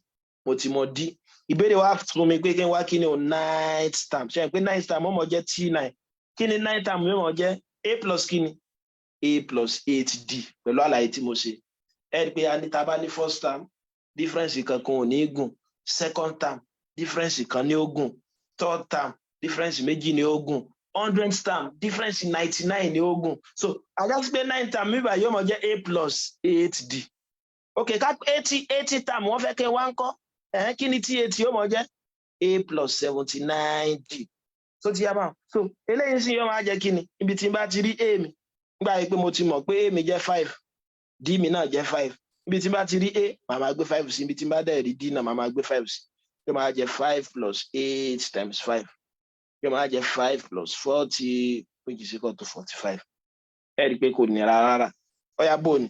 mo ti mọ D. Ìbéèrè wa fún mi pé kí n wá kí ni o 9th term. Ṣé ẹ pé 9th term ó mọ̀ jẹ́ T9. Kí ni 9th term yóò mọ̀ jẹ́? A plus kí ni? A plus 8D pẹ̀lú àlàyé tí mo ṣe. Ẹ rí i pé a ní tá bá ní first term, difference kankan ò ní gùn. Second term, difference kan ní ó gùn. Third term, difference méjì ní ó gùn. 100th term, difference 99 ní ó gùn. So àjá sí pé 9th term mi báyìí yóò mọ̀ jẹ́ A plus 8D. Okay, ká 80 term wọ́n fẹ́ kí n wá ń kọ́. Kí ni T80 yóò mọ̀ jẹ́? A plus 79D. So ti yá báwọn. So eléyìí sì yóò máa jẹ́ kí ni? Ibi tí n bá ti rí A mi. Nígbà yìí pé mo ti mọ̀ pé A mi jẹ́ 5. D mi náà jẹ́ 5. Ibi tí n bá ti rí A, màá máa gbé 5 sí. Ibi tí n bá dẹ̀ rí D náà, màá máa gbé 5 sí. Yóò máa jẹ́ 5 plus 8 times 5. Yóò máa jẹ́ 5 plus 40, which is equal to 45. Ẹ rí i pé kò nira rárá. Ọ̀yá bò ní.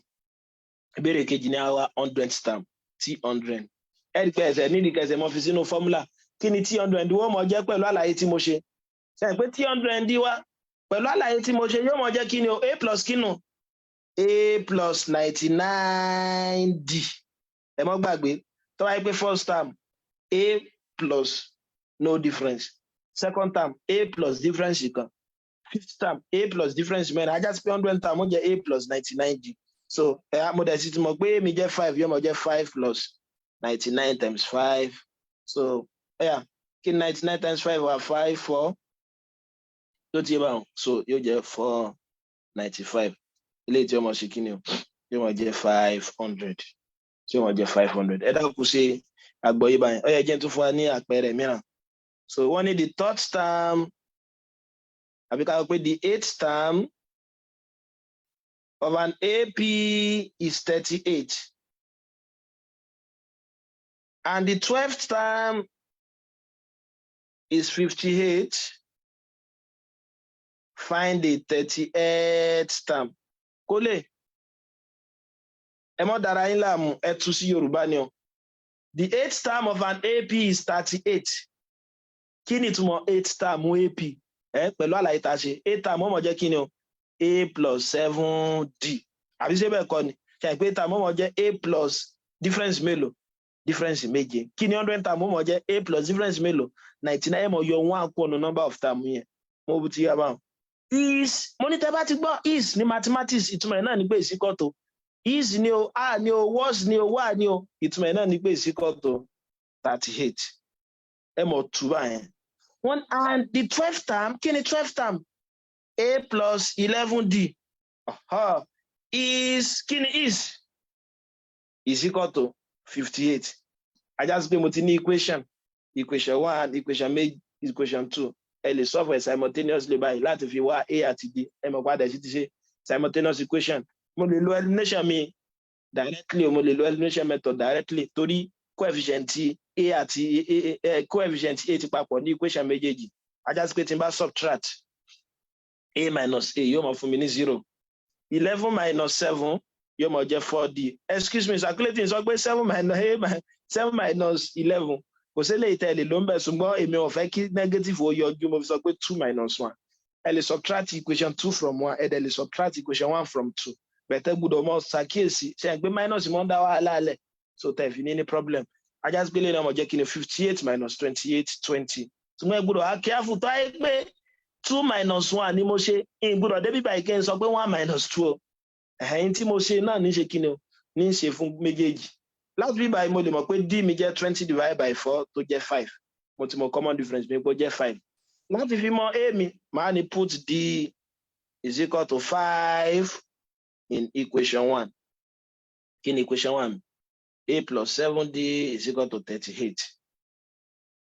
Ìbéèrè kejì ní àwa 100th term, T100. Ẹ rí i pé ẹsẹ̀ nídìí kẹsẹ̀ mọ́ fi sínú fọ́múlà. Kí ni T100 wọ́n mọ̀ jẹ́ pẹ̀lú àlàyé tí mo ṣe? Ṣé pé T100 wá pẹ̀lú àlàyé tí mo ṣe yóò mọ̀ jẹ́ kí ni o? A plus kí nù? A plus 99D. Ẹ mọ́ gbàgbé. Tó bá yẹ pé first term, A plus no difference. Second term, A plus difference kan. Fifth term, A plus difference mẹ́rin. Ajá sí pé 100th term ó jẹ́ A plus 99D. So mo dẹ̀ sì ti mọ̀ pé mi jẹ́ 5 yóò mọ̀ jẹ́ 5 plus 99 times 5. So kí 99 times 5 wà 5 4. Tó ti yé báwọn. So yóò jẹ́ 495. Eléyìí tí ó mọ̀ sí kí ni o? Yóò mọ̀ jẹ́ 500. Tí ó mọ̀ jẹ́ 500. Ẹ dákun ṣe àgbọ́yé báyìí. Ó yẹ jẹ́ tún fún wa ní àpẹẹrẹ mìíràn. So wọ́n ní the third term, àbí ká sọ pé the 8th term of an AP is 38. And the 12th term is 58. Find the 38th term. Kole. Emo dara yin láàmú, ẹ tú sí Yorùbá ni o. The 8th term of an AP is 38. Kí ni ìtumọ̀ 8th term AP? Pẹ̀lú àlàyé tá ṣe. 8th term ọmọ jẹ́ kí ni o? A plus 7D. Àbí ṣé bẹ́ẹ̀ kọ́ ni? Ṣé pé term ọmọ jẹ́ A plus difference mélòó? Difference méje. Kí ni 100 term ọmọ jẹ́ A plus difference mélòó? 99 mọ̀ yọ 1 kúrò ní number of term yẹn. Mo bu ti yá báwọn. Is, mo ní tẹ́ bá ti gbọ́ is ní mathematics, ìtumọ̀ ẹ̀ náà ní pé is equal to. Is ni o, a ni o, was ni o, wa ni o, ìtumọ̀ ẹ̀ náà ní pé is equal to 38. Ẹ mọ̀ tú báyẹn. One and the 12th term, kí ni 12th term? A plus 11D. Is, kí ni is? Is equal to 58. I just pé mo ti ní equation. Equation 1, equation 2. Ẹ lè solve simultaneously báyìí láti fi wá A àti D. Ẹ mọ̀ padà sí ti ṣe simultaneous equation. Mo lè lo elimination mi directly, mo lè lo elimination method directly torí coefficient A àti coefficient A ti papọ̀ ní equation méjèèjì. I just pé tí n bá subtract A minus A yóò mọ̀ fún mi ní 0. 11 minus 7 yóò mọ̀ jẹ́ 4D. Excuse me, calculating sọ pé 7 minus 11. Kò sí lè tẹ̀lé ló ń bẹ̀ ṣùgbọ́n èmi ò fẹ́ kí negative ó yọjú, mo fi sọ pé 2 minus 1. Ẹ lè subtract equation 2 from 1, ẹ dẹ̀ lè subtract equation 1 from 2. Bẹ̀tẹ̀ gbọ́dọ̀ mọ̀ ṣàkíyèsí, ṣe pé minus mọ̀ ń dá wàhálà lẹ̀, so tẹ̀ fi ní ní problem. Ajá sí pé lè náà mọ̀ jẹ́ kí ni 58 minus 28, 20. Ṣùgbọ́n ẹ gbọ́dọ̀ á careful tó ayé pé 2 minus 1 ni mo ṣe, ń gbọ́dọ̀ débi báyìí kí n sọ pé 1 minus 2. Ẹ̀yìn tí mo ṣe náà ní ṣe kí ni o, ní ṣe fún méjèèjì. Láti bí báyìí mo lè mọ̀ pé D mi jẹ́ 20 divided by 4 tó jẹ́ 5. Mo ti mọ̀ common difference mi pé ó jẹ́ 5. Láti fi mọ̀ A mi, màá ní put D is equal to 5 in equation 1. Kí ni equation 1? A plus 7D is equal to 38.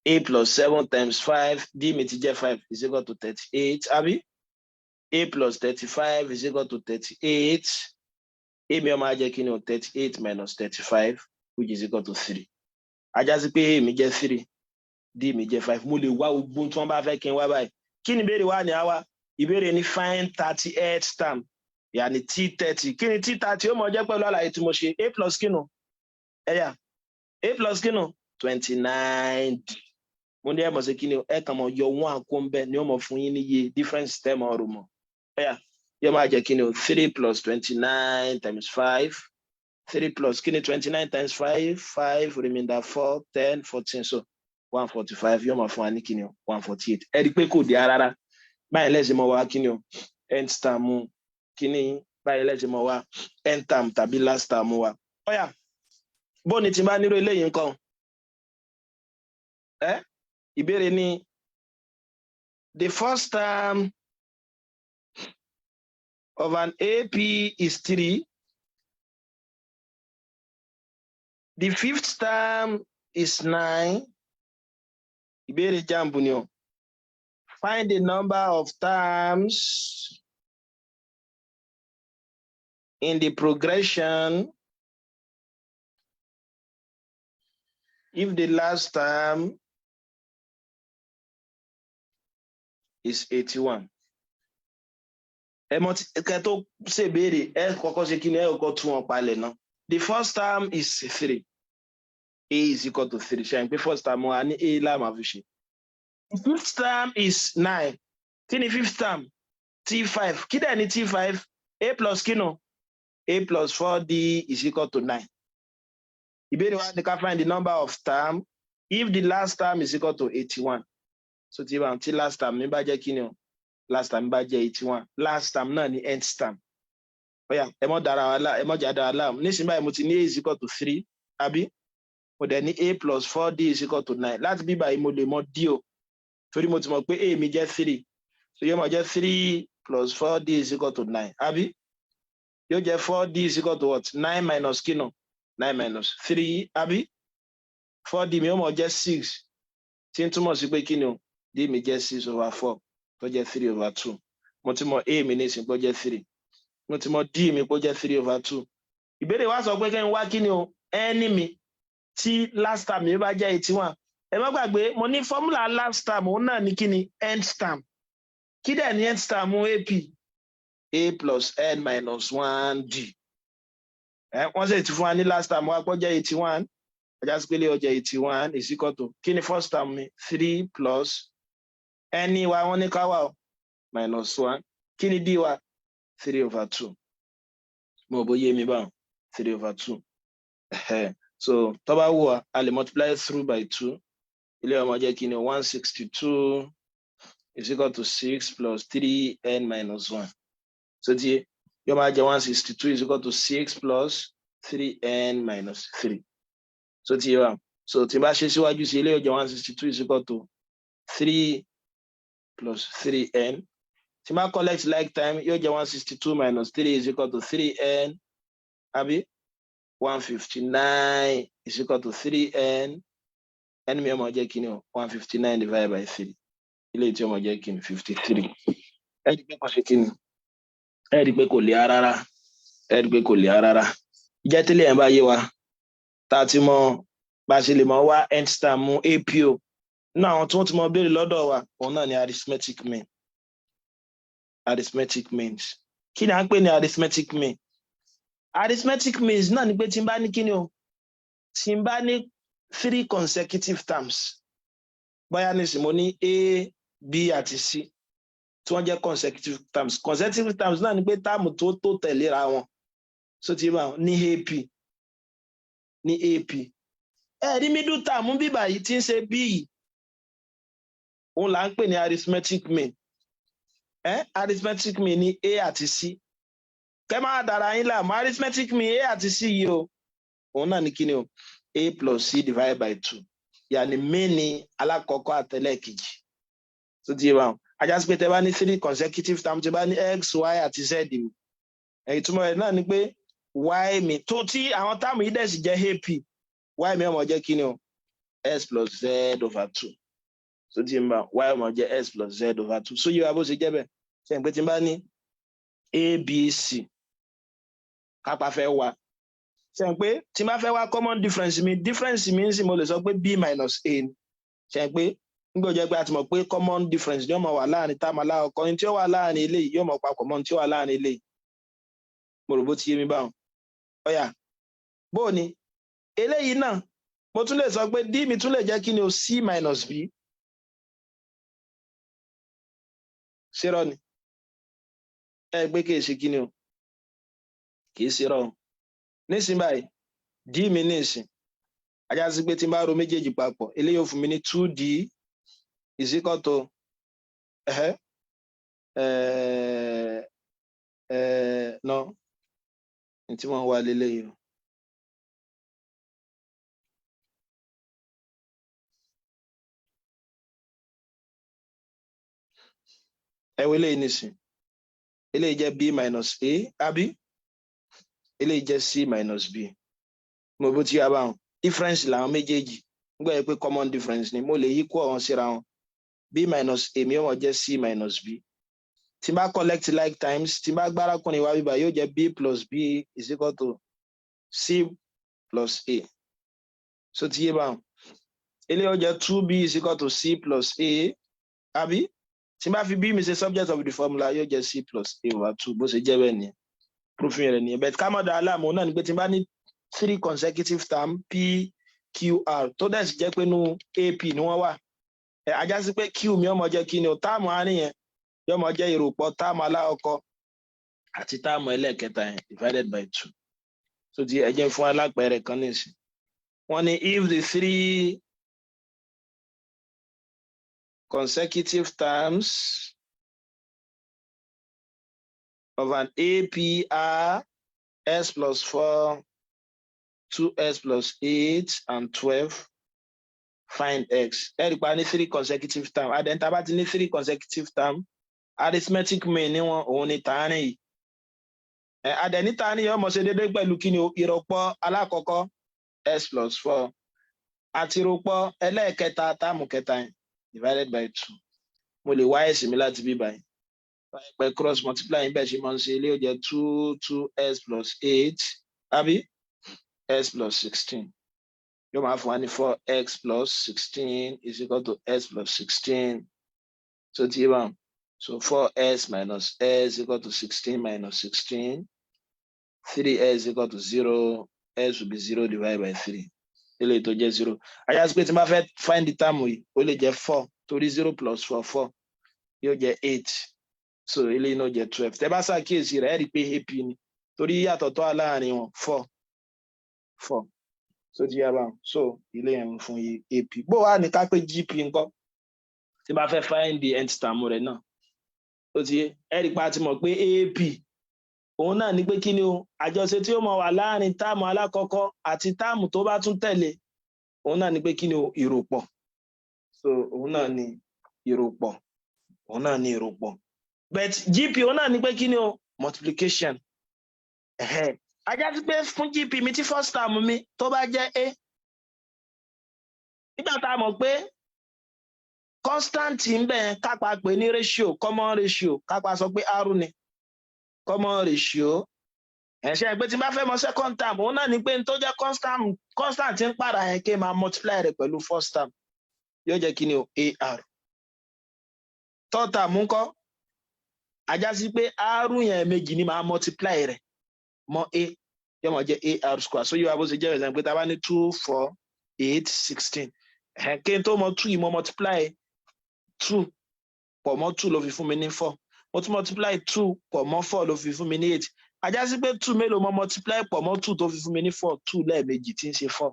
A plus 7 times 5, D mi ti jẹ́ 5 is equal to 38. Àbí? A plus 35 is equal to 38. A mi ọmọ ajẹ́ kí ni o 38 minus 35. Which is equal to 3. Ajá sí pé A mi jẹ́ 3, D mi jẹ́ 5. Mo lè wá ogun tí wọ́n bá fẹ́ kí n wá báyìí. Kí ni ìbéèrè wá ní àwa? Ìbéèrè ní find 38th term. Yàní T30. Kí ni T30 ó mọ̀ jẹ́ pẹ̀lú àlàyé tí mo ṣe? A plus kí nu? Ẹ̀yà. A plus kí nu? 29D. Mo ní ẹ mọ̀ sí kí ni ẹ kàn mọ̀ yọ 1 kó ń bẹ ni ó mọ̀ fún yín níye difference term ọ̀rọ̀ mọ̀. Ẹ̀yà. Yóò máa jẹ́ kí ni 3 plus 29 times 5. 3 plus kí ni 29 times 5, 5 remainder 4, 10, 14, so 145 yóò máa fún wa ní kí ni 148. Ẹ rí pé kò dé rárá. Báyìí lẹ́sìn mọ́ wá kí ni nth term kí ni báyìí lẹ́sìn mọ́ wá nth term tàbí last term wa. Ọ̀yà, bó ni ti bá nírò eléyìí nǹkan? Ìbéèrè ni the first term of an AP is 3. The 5th term is 9. Ìbéèrè JAMB ni o. Find the number of terms in the progression if the last term is 81. Kẹ́ tó ṣe ìbéèrè, ẹ kọ́kọ́ ṣe kí ni ẹ kọ́kọ́ tún wọn palẹ̀ náà. The first term is 3. A is equal to 3. Ṣé the first term wa ní A láàmà fi ṣe. The 5th term is 9. Kí ni 5th term? T5. Kí dẹ̀ ni T5? A plus kí nu? A plus 4D is equal to 9. Ìbéèrè wa ni ká find the number of term if the last term is equal to 81. So tí last term mi bá jẹ́ kí ni o? Last term mi bá jẹ́ 81. Last term náà ni nth term. Ọ̀yà, ẹ mọ́ dára wa lá, ẹ mọ́ jà dára lá. Nísìnyí báyìí mo ti ní A is equal to 3. Àbí? Mo dẹ̀ ní A plus 4D is equal to 9. Láti bí báyìí mo lè mọ D o. Torí mo ti mọ̀ pé A mi jẹ́ 3. So yóò máa jẹ́ 3 plus 4D is equal to 9. Àbí? Yóò jẹ́ 4D is equal to what? 9 minus kí nu? 9 minus 3. Àbí? 4D mi yóò máa jẹ́ 6. Tí ń túmọ̀ sí pé kí ni o? D mi jẹ́ 6 over 4. Tó jẹ́ 3 over 2. Mo ti mọ̀ A mi ní ìsìn pé ó jẹ́ 3. mo ti mọ d mi kó jẹ́ 3/2 ìbéèrè wa sọ pé kí n wá kí ni o n mi tí last term mi bá jẹ́ 81 ẹ má gbàgbé mo ní formula last term òun náà ní kí ni nth term kí dẹ̀ ní nth term ap a plus n minus 1d wọ́n sì ti fún wa ní last term wa pọ́ jẹ́ 81 ọjà sí pélé ọjà 81 is equal to kí ni first term mi 3 plus n wa wọ́n ní ká wà minus 1 kí ni d wa 3/2 mo bóyé mi báwọn 3/2 so tó bá wù wá a lè multiply through by 2 ilé ọmọ jẹ́ kí ni 162 is equal to 6 plus 3n minus 1 so tí yóò máa jẹ́ 162 is equal to 6 plus 3n minus 3 so tí yóò so tí bá ṣe síwájú sí ilé ọjọ́ 162 is equal to 3 plus 3n tí máa collect like time yóò jẹ́ 162 minus 3 is equal to 3n àbí 159 is equal to 3n n mi ọmọ jẹ́ kí ni 159 divided by 3 ilé tí ọmọ jẹ́ kí ni 53 ẹ rí pé kò ṣe kí ni ẹ rí pé kò lè rárá ìjẹ́ tẹ́lẹ̀ ẹ̀ bá yé wa tá a ti mọ bá a ṣe lè mọ wá nth term mú apo náà àwọn tí wọ́n ti mọ béèrè lọ́dọ̀ wa òun náà ni arithmetic means kí ni à ń pè ní arithmetic mean arithmetic means náà ni pé tí n bá ní kí ni o tí n bá ní 3 consecutive terms bóyá nísìnyí mo ní a b àti c tí wọ́n jẹ́ consecutive terms náà ni pé táàmù tó tẹ̀léra wọn so ti bá ní ap rí middle term bíbà yìí tí ń ṣe b yìí òun là ń pè ní arithmetic mean arithmetic mean ní a àti c kẹ́ máa dára yín láàmú arithmetic mean a àti c yìí o òun náà ní kí ni o a plus c divided by 2 yàní main ní alákọ̀ọ́kọ́ àtẹlẹ́kejì so ti bá ajásí pé tẹ bá ní 3 consecutive terms tẹ bá ní x y àti z mi ìtumọ̀ rẹ̀ náà ni pé y mi tó tí àwọn táàmù yìí dẹ̀ sì jẹ́ ap y mi ọmọ jẹ́ kí ni o s plus z/2 so tí n bá y ọmọ jẹ́ s plus z/2 so yíwa bó ṣe jẹ́ bẹ́ẹ̀ ṣe n pé tí n bá ní abc kápá fẹ́ wá ṣe n pé tí n bá fẹ́ wá common difference mi ń sì mo lè sọ pé b minus a ni ṣe n pé nígbà jẹ́ pé a ti mọ̀ pé common difference yóò mọ̀ wà láàrin táàmù aláwọ̀kọ́ ní tí ó wà láàrin eléyìí yóò mọ̀ papọ̀ mọ́ ní tí ó wà láàrin eléyìí mo rò bó ti yé mi báwọn ọ̀yà bó ni eléyìí náà mo tún lè sọ pé d mi tún lè jẹ́ kí ni o c minus b ṣérọ́ ni pé kìí ṣe kí ni o kìí ṣérọ́ nísìnyí báyìí d mi nísìn ajá sí pé tí n bá ro méjèèjì papọ̀ eléyìí ó fún mi ní 2d is equal to no tí wọ́n wá lélẹ́yìí o ẹwọ eléyìí nìsín eléyìí jẹ́ b minus a àbí eléyìí jẹ́ c minus b mo bó ti yá báwọn difference làwọn méjèèjì nígbà yẹn pé common difference ni mo lè yí kó ọ̀hún síra wọn b minus a mi ó wọ́n jẹ́ c minus b tí n bá collect like times tí n bá gbára kùnrin wá bíbá yóò jẹ́ b plus b is equal to c plus a so ti yé báwọn eléyìí ó jẹ́ 2b is equal to c plus a àbí tí n bá fi b mi ṣe subject of the formula yóò jẹ́ c plus a/2 bó ṣe jẹ́ bẹ́ẹ̀ nìyẹn proving rẹ̀ nìyẹn but ká mọ̀ dáa láàmú náà ni pé tí n bá ní 3 consecutive term p q r tó dẹ̀ sì jẹ́ pé nú ap ni wọ́n wà ajá sí pé q mi ọmọ jẹ́ kí ni o táàmù àárín yẹn yóò mọ jẹ́ ìròpọ̀ táàmù alákọ̀ọ́kọ́ àti táàmù ẹlẹ́ẹ̀kẹta yẹn divided by 2 so ti ẹ jẹ́ fún alápẹ̀rẹ̀ kan nísìn wọ́n ní if the 3 consecutive terms of an APR s plus 4 2s plus 8 and 12 find x ẹ̀rí pa ní 3 consecutive term àdẹ́ntà bá ti ní 3 consecutive term arithmetic mean ni wọn òun ni tààrin yìí àdẹ́ní tààrin yìí ọmọ ṣe déédéé pẹ̀lú kí ni ìrọ̀pọ̀ alákọ̀ọ́kọ́ s plus 4 àti ìrọ̀pọ̀ ẹlẹ́ẹ̀kẹta táàmù kẹta yẹn divided by 2 mo lè wá ẹ̀sìn mi láti bí báyìí By cross multiplying bẹ́ẹ̀ ṣe máa ń ṣe ilé ó jẹ́ 2s plus 8 àbí s plus 16 yóò máa fún wa ní 4x plus 16 is equal to s plus 16 so ti yé báwọn so 4s minus s equal to 16 minus 16 3s equal to 0 s will be 0 divided by 3 eléyìí tó jẹ́ 0 àyà sí pé tí n bá fẹ́ find the term yìí ó lè jẹ́ 4 torí 0 plus 4 4 yóò jẹ́ 8 so eléyìí náà jẹ́ 12 tẹ́ bá ṣàkíyèsí rẹ̀ ẹ rí i pé ap ni torí yàtọ̀ tó wà láàrin wọn 4 so ti yá báwọn so ilé yẹn fún ap bó wà ní ká pé gp ńkọ́ tí bá fẹ́ find the nth term rẹ̀ náà ó ti yé ẹ rí i pa ti mọ̀ pé ap òun náà ní pé kí ni o àjọṣe tí ó mọ wà láàrin táàmù alákọ̀ọ́kọ́ àti táàmù tó bá tún tẹ̀lé òun náà ní pé kí ni o ìròpọ̀ so òun náà ní ìròpọ̀ but gp òun náà ní pé kí ni o multiplication ajá sí pé fún gp mi tí first term mi tó bá jẹ́ a nígbà tá a mọ̀ pé constant ń bẹ kápá pè ní ratio common ratio kápá sọ pé r ni common ratio ẹ̀ṣẹ́ pé tí n bá fẹ́ mọ second term òun náà ní pé n tó jẹ́ constant ń pààrà yẹn kí n máa multiply rẹ̀ pẹ̀lú first term yóò jẹ́ kí ni o ar third term ńkọ́ ajá sí pé r yẹn méjì ni máa multiply rẹ̀ mọ́ a yóò máa jẹ́ ar square so yóò wá bó ṣe jẹ́ ẹ̀sán pé tá a bá ní 2 4 8 16 kí n tó mọ 2 yìí mo multiply 2 pọ̀ mọ́ 2 ló fi fún mi ní 4 mo tún multiply 2 pọ̀ mọ́ 4 ló fi fún mi ní 8 ajá sí pé 2 mélòó mo multiply pọ̀ mọ́ 2 tó fi fún mi ní 4 2 lẹ́ẹ̀mejì tí ń ṣe 4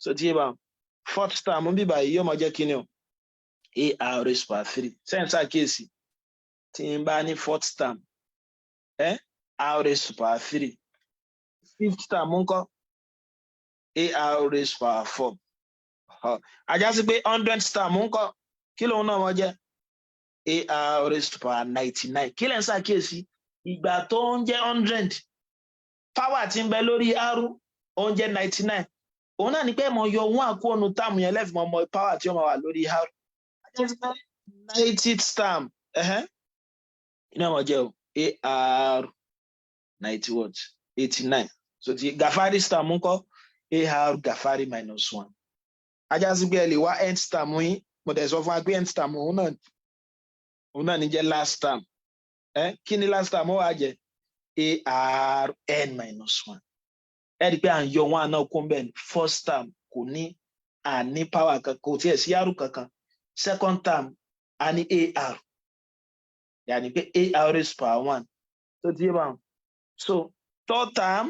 so tí yé bá fourth term bí báyìí yóò máa jẹ́ kí ni o ar raised by 3 sẹ́yìn àkíyèsí tí n bá ní fourth term r raised by 3 fifth term ńkọ́ ar raised by 4 ajá sí pé 100th term ńkọ́ kí lóun náà wọ́n jẹ́ ar raised by 99 kí lẹ́ ń ṣàkíyèsí ìgbà tó ń jẹ́ 100 power tí ń bẹ lórí r ó ń jẹ́ 99 òun náà ní pé mo yọ wọn àkóónú táàmù yẹn lẹ́fì mọ́ power tí ó máa wà lórí r 90th term iná wọn jẹ́ ar 90 what 89 so ti gafari term ńkọ́ ar gafari minus 1 ajá sí pé ẹ lè wá nth term yín mo dẹ̀ sọ fún wa pé nth term òun náà ní jẹ́ last term kí ni last term ó wá jẹ́ arn minus 1 ẹ rí i pé à ń yọ wọn àná kún bẹ́ẹ̀ ni first term kò ní àní power kankan kò tiẹ̀ sí r kankan second term a ní ar yàní pé ar raised by 1 tó ti yé báwọn so third term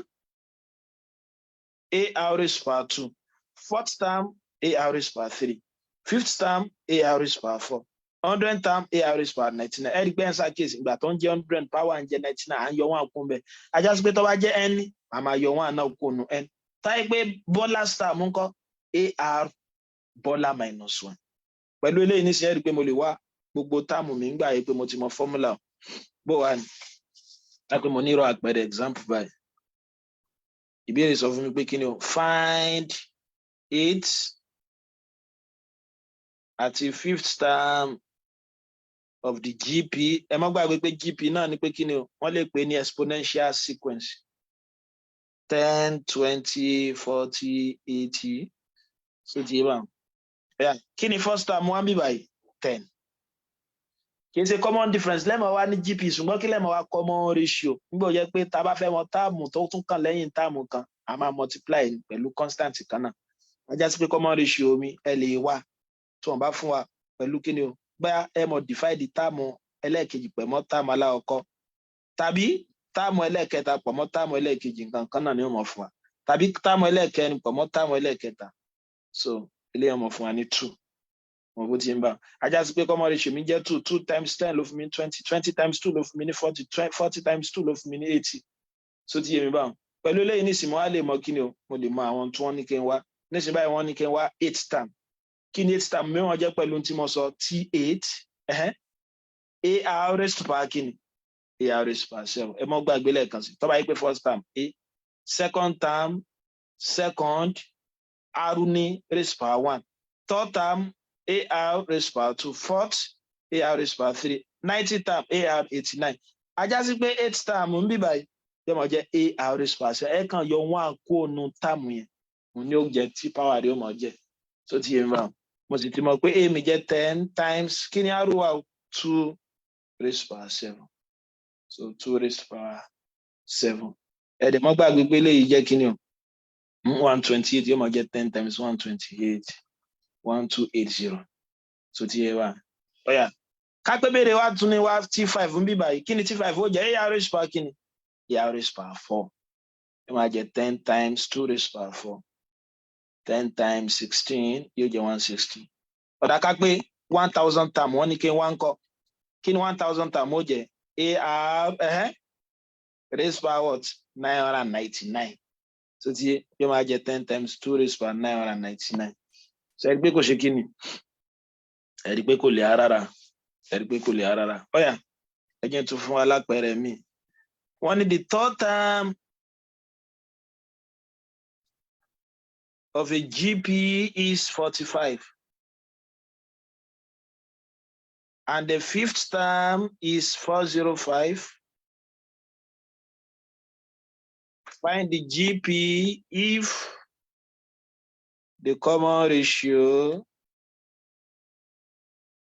ar raised by 2 fourth term ar raised by 3 fifth term ar raised by 4 100th term ar raised by 99 ẹ rí i pé ẹ ń ṣàkíyèsí ìgbà tó ń jẹ́ 100 power ń jẹ́ 99 à ń yọ wọn àkún bẹ́ẹ̀ ajá sí pé tó bá jẹ́ n a máa yọ wọn àná kónú n táyé pé bọ́lá star mú kọ́ ar bọ́lá minus 1 pẹ̀lú eléyìí nísìnyí ẹ rí i pé mo lè wá gbogbo táàmù mi ń gbà yìí pé mo ti mọ fọ́múlà bó wà ní lápẹ́ mo nírò àpẹẹrẹ example báyìí ìbéèrè sọ fún mi pé kí ni o find 8 àti 5th term of the gp ẹ má gbàgbé pé gp náà ni pé kí ni o wọ́n lè pè ní exponential sequence 10 20 40 80 so ti yé báwọn kí ni first term wọ́n bí báyìí 10 kì í ṣe common difference lẹ́mọ̀ wá ní gp ṣùgbọ́n kí lẹ́mọ̀ wá common ratio nígbà ó yẹ pé tá a bá fẹ́ mọ táàmù tó tún kàn lẹ́yìn táàmù kan a máa multiply pẹ̀lú constant kan náà wọ́n já sí pé common ratio mi ẹ lè wá tí wọ́n bá fún wa pẹ̀lú kí ni o bóyá ẹ mọ̀ divide táàmù ẹlẹ́ẹ̀kejì pẹ̀ mọ́ táàmù aláwọ̀kọ́ tàbí táàmù ẹlẹ́ẹ̀kẹta pọ̀ mọ́ táàmù ẹlẹ́ẹ̀kejì nǹkan kan náà ni wọ́n mọ̀ fún wa tàbí táàmù ẹlẹ́ẹ̀kẹrin pọ̀ mọ́ táàmù ẹlẹ́ẹ̀kẹta so ilé ọmọ fún wa ní 2 wọn bó ti ń bá ajá sí pé common ratio mi jẹ́ 2 times 10 ló fún mi 20 times 2 ló fún mi ní 40 times 2 ló fún mi ní 80 so ti yé mi báwọn pẹ̀lú eléyìí nísìnyí mo wá lè mọ kí ni o mo lè mọ àwọn tí wọ́n ní kí n wá nísìnyí báyìí wọ́n ní kí n wá 8th term kí ni 8th term mìíràn jẹ́ pẹ̀lú tí mo sọ t8 ar raised to power kí ni ar raised to power 7 ẹ mọ́ gbàgbé lẹ́ẹ̀kan sí tó bá yí pé first term a second term second r ní raised to power 1 third term ar raised to power 2 fourth ar raised to power 3 90th-term AR 89 ajá sí pé 8th-term ń bí báyìí yóò máa jẹ́ AR raised power 7 ẹ kàn yọ 1 kúrò nínú term yẹn òun ni ó jẹ́ tí power rẹ̀ ó máa jẹ́ so ti yẹn bá mo sì ti mọ̀ pé a mi jẹ́ 10 times kí ni r wà 2 raised power 7 so 2 raised power 7 ẹ̀dẹ̀ mọ́ gbàgbé pé léyìí jẹ́ kí ni o 128 yóò máa jẹ́ 10 times 128 1280 so ti yẹn bá ọ̀yà kápẹ́ béèrè wá tún ní wá T5 ń bí báyìí kí ni T5 ó jẹ́ AR raised power kí ni AR raised power 4 yóò máa jẹ́ 10 times 2 raised power 4 10 times 16 yóò jẹ́ 160 ọ̀dà kápẹ́ 1000 term wọ́n ní kí n wá ń kọ́ kí ni 1000 term ó jẹ́ AR raised power what 999 so ti yóò máa jẹ́ 10 times 2 raised power 999 so ẹ̀rí pé kò ṣe kí ni ẹ̀rí pé kò lè rárá ẹ̀rí pé kò lè rárá ọ̀yà ẹ jẹ́ tún fún alápẹ̀rẹ̀ mi wọ́n ní the third term of a GP is 45 and the fifth term is 405. Find the GP if the common ratio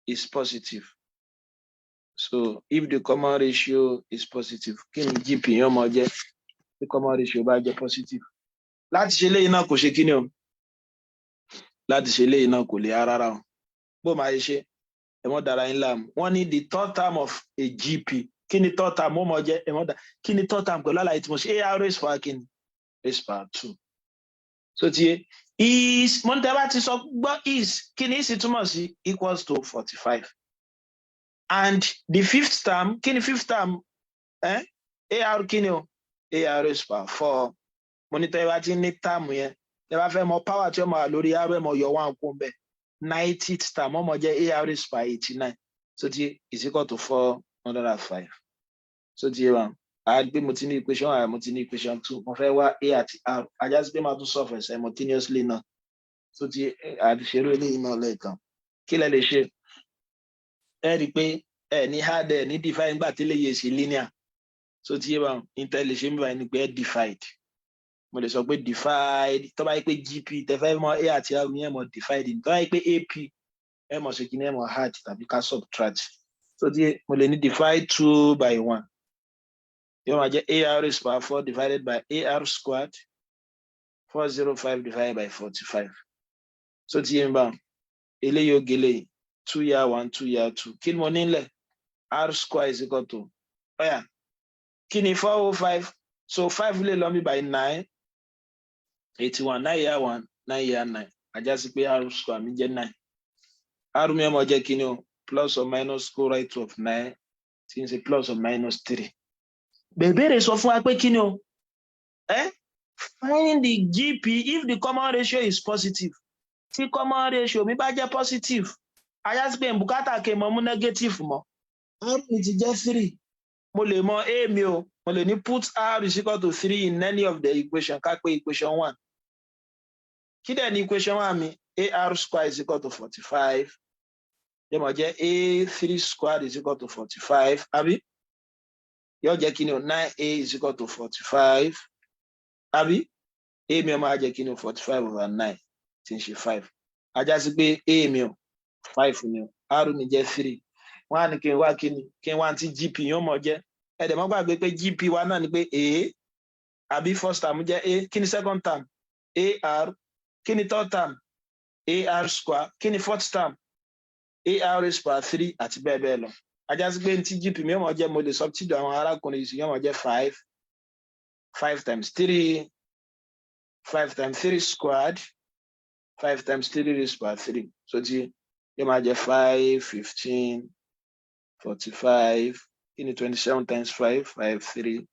is positive. So if the common ratio is positive, kí ni GP yẹn máa jẹ́? The common ratio bá jẹ́ positive. Láti ṣe léyìn náà kò ṣe kí ni o? Láti ṣe léyìn náà kò lè rárá o. Bó máa ṣe ẹ mọ́ dára yín láàmú. Wọ́n ní the third term of a GP. Kí ni third term ó máa jẹ́? Ẹ mọ́ dá. Kí ni third term pẹ̀lú àlàyé tí mo ṣe? AR raised power kí ni? Raised power 2. So ti is mo ní tẹ́ bá ti sọ gbọ́ is kí ni is túmọ̀ sí equals to 45. And the fifth term kí ni fifth term? AR kí ni o? AR raised power 4. Mo ní tẹ́ bá ti ní term yẹn tẹ́ bá fẹ́ mọ power tí ó máa lórí r ẹ mọ yọ 1 kún bẹ́ẹ̀ 90th term ó máa jẹ́ AR raised power 89. So ti is equal to 405. So ti wá a gbé mo ti ní equation 1 mo ti ní equation 2 mo fẹ́ wá a àti r ajá sí pé máa tún solve simultaneously náà. So ti àti ṣeré eléyìí náà lẹ́ẹ̀kan kí lẹ lè ṣe ẹ rí i pé ẹ ní hard ẹ ní divide nígbà tí lè yẹ sí linear. So ti wá intel lè ṣe mi báyìí ni pé ẹ divide mo lè sọ pé divide tó bá yẹ pé GP tẹ fẹ́ mọ a àti r yẹn mọ divide tó bá yẹ pé AP ẹ mọ̀ ṣe kí ni ẹ mọ̀ hard tàbí ká subtract. So ti mo lè ní divide 2 by 1 yóò máa jẹ́ AR raised power 4 divided by AR squared 405 divided by 45. So ti yẹn bá eléyìí ó gélé 2 yá 1 2 yá 2 kí ni mo nílẹ̀ R square is equal to ọ̀yà kí ni 405 so 5 lè lọ mi by 9 81 9 yá 1 9 yá 9 ajá sí pé R square mi jẹ́ 9 R mi ọmọ jẹ́ kí ni o plus or minus square root of 9 tí n ṣe plus or minus 3. Bèbèrè sọ fún wa pé kí ni o find the GP if the common ratio is positive. Tí common ratio mi bá jẹ́ positive ajá sí pé bùkátà kè mọ́ mú negative mọ́ R mi ti jẹ́ 3 mo lè mọ A mi o mo lè ní put R is equal to 3 in any of the equation ká pé equation 1 kí dẹ̀ ni equation 1 mi AR square is equal to 45 yóò máa jẹ́ A3 squared is equal to 45 àbí yóò jẹ́ kí ni o 9A is equal to 45 àbí A mi ó máa jẹ́ kí ni o 45 over 9 tí ń ṣe 5 ajá sí pé A mi o 5 ni o R mi jẹ́ 3 wọ́n á ní kí n wá kí ni kí n wá tí GP yóò mọ̀ jẹ́ ẹ̀dẹ̀ mọ́ gbàgbé pé GP wa náà ni pé A àbí first term jẹ́ A kí ni second term AR kí ni third term AR square kí ni fourth term AR raised power 3 àti bẹ́ẹ̀ bẹ́ẹ̀ lọ ajá sí pé tí GP mi ó mọ̀ jẹ́ mo lè substitute àwọn arákùnrin yìí yóò mọ̀ jẹ́ 5 times 3 5 times 3 squared 5 times 3 raised power 3 so tí yóò máa jẹ́ 5 15 45 kí ni 27 times 5 5 3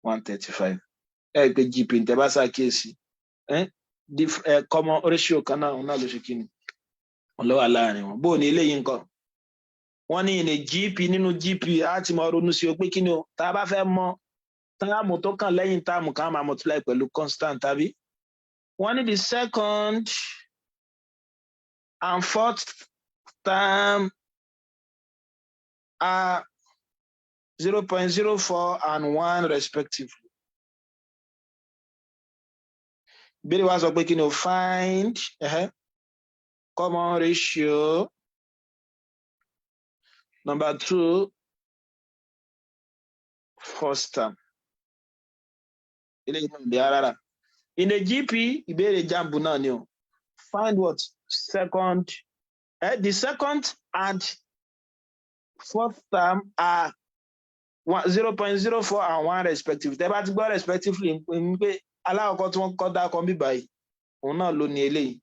135 ẹ pé GP ń tẹ́ bá ṣàkíyèsí common ratio kan náà ló ṣe kí ni ọlọ́wà láàrin wọn bó ní eléyìí nǹkan wọ́n ní ilé GP nínú GP á ti mọ ronú sí o pé kí ni o tá a bá fẹ́ mọ táàmù tó kàn lẹ́yìn táàmù kan máa multiply pẹ̀lú constant tàbí wọ́n ní the second and fourth term are 0.04 and 1 respectively. Ìbéèrè wa sọ pé kí ni o find common ratio. Number 2, first term. In the GP, ìbéèrè JAMB náà ni o. Find what? Second. The second and fourth term are 0.04 and 1 respectively. Tẹ́ bá ti gbọ́ respectively ń pé aláwọ̀kọ́ tí wọ́n kọ́ dákọ̀ bí báyìí, òun náà ló ní eléyìí.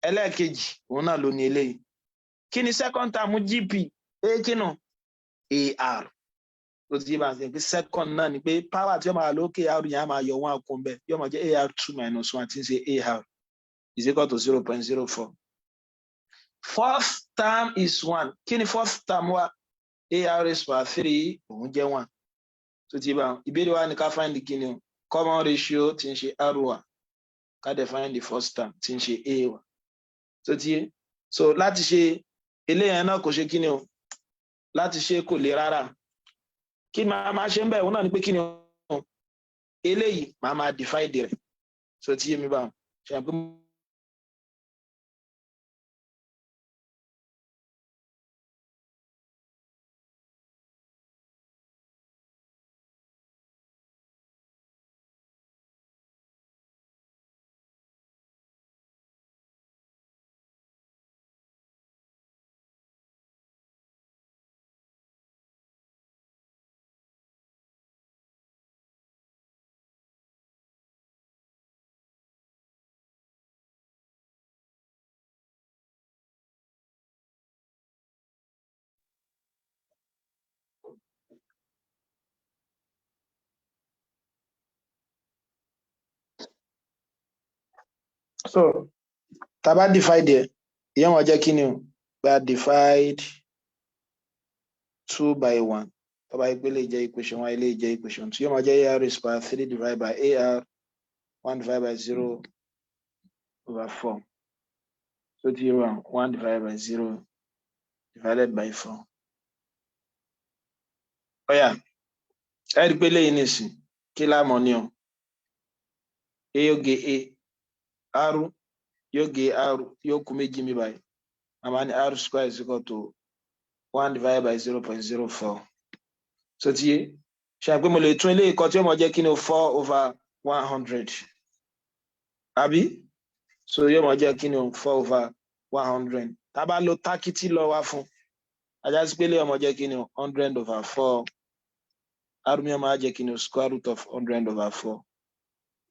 Ẹlẹ́ẹ̀kejì, òun náà ló ní eléyìí. Kí ni second term GP? Kí nù? AR. Tó ti yé bá ń sẹ́ pé second náà ni pé power tí ó máa lókè AR yẹn á máa yọ 1 kún bẹ́ẹ̀. Yóò máa jẹ́ AR2 minus 1 tí ń ṣe AR is equal to 0.04. Fourth term is 1. Kí ni fourth term wa? AR raised by 3 òun jẹ́ 1. Tó ti yé bá ń ìbéèrè wa ni ká find kí ni o? Common ratio tí ń ṣe R wa. Ká define the first term tí ń ṣe A wa. Tó ti yé? So láti ṣe eléyẹn náà kò ṣe kí ni o? Láti ṣe kò le rárá. Kí máa ṣe ń bẹ̀ òun náà ni pé kí ni o? Eléyìí máa divide rẹ̀. So ti yé mi bá ṣe pé so tá bá divide ẹ̀ ìyẹn wọ́n jẹ́ kí ni o? Gba divide 2 by 1. Tó bá ìpele jẹ́ equation 1, ilé jẹ́ equation 2. Yóò máa jẹ́ AR raised by 3 divided by AR 1 divided by 0 over 4. So ti yé wa 1 divided by 0 divided by 4. Ọ̀yà ẹ rí pé lẹ́yìn nísìn kí la mọ̀ ni o? A yóò gé A, R yóò gé R yóò kú méjì mi báyìí. Àmọ́ ní R square is equal to 1 divided by 0.04. So ti yé ṣe àpé mo lè tún ilé ìkọ́ tí ó mọ̀ jẹ́ kí ni o 4 over 100. Àbí? So yóò mọ̀ jẹ́ kí ni o 4 over 100. Tá bá lo tákìtì lọ wá fún. Ajá sí pé lè ọmọ jẹ́ kí ni o 100 over 4. R mi ọmọ á jẹ́ kí ni o square root of 100 over 4.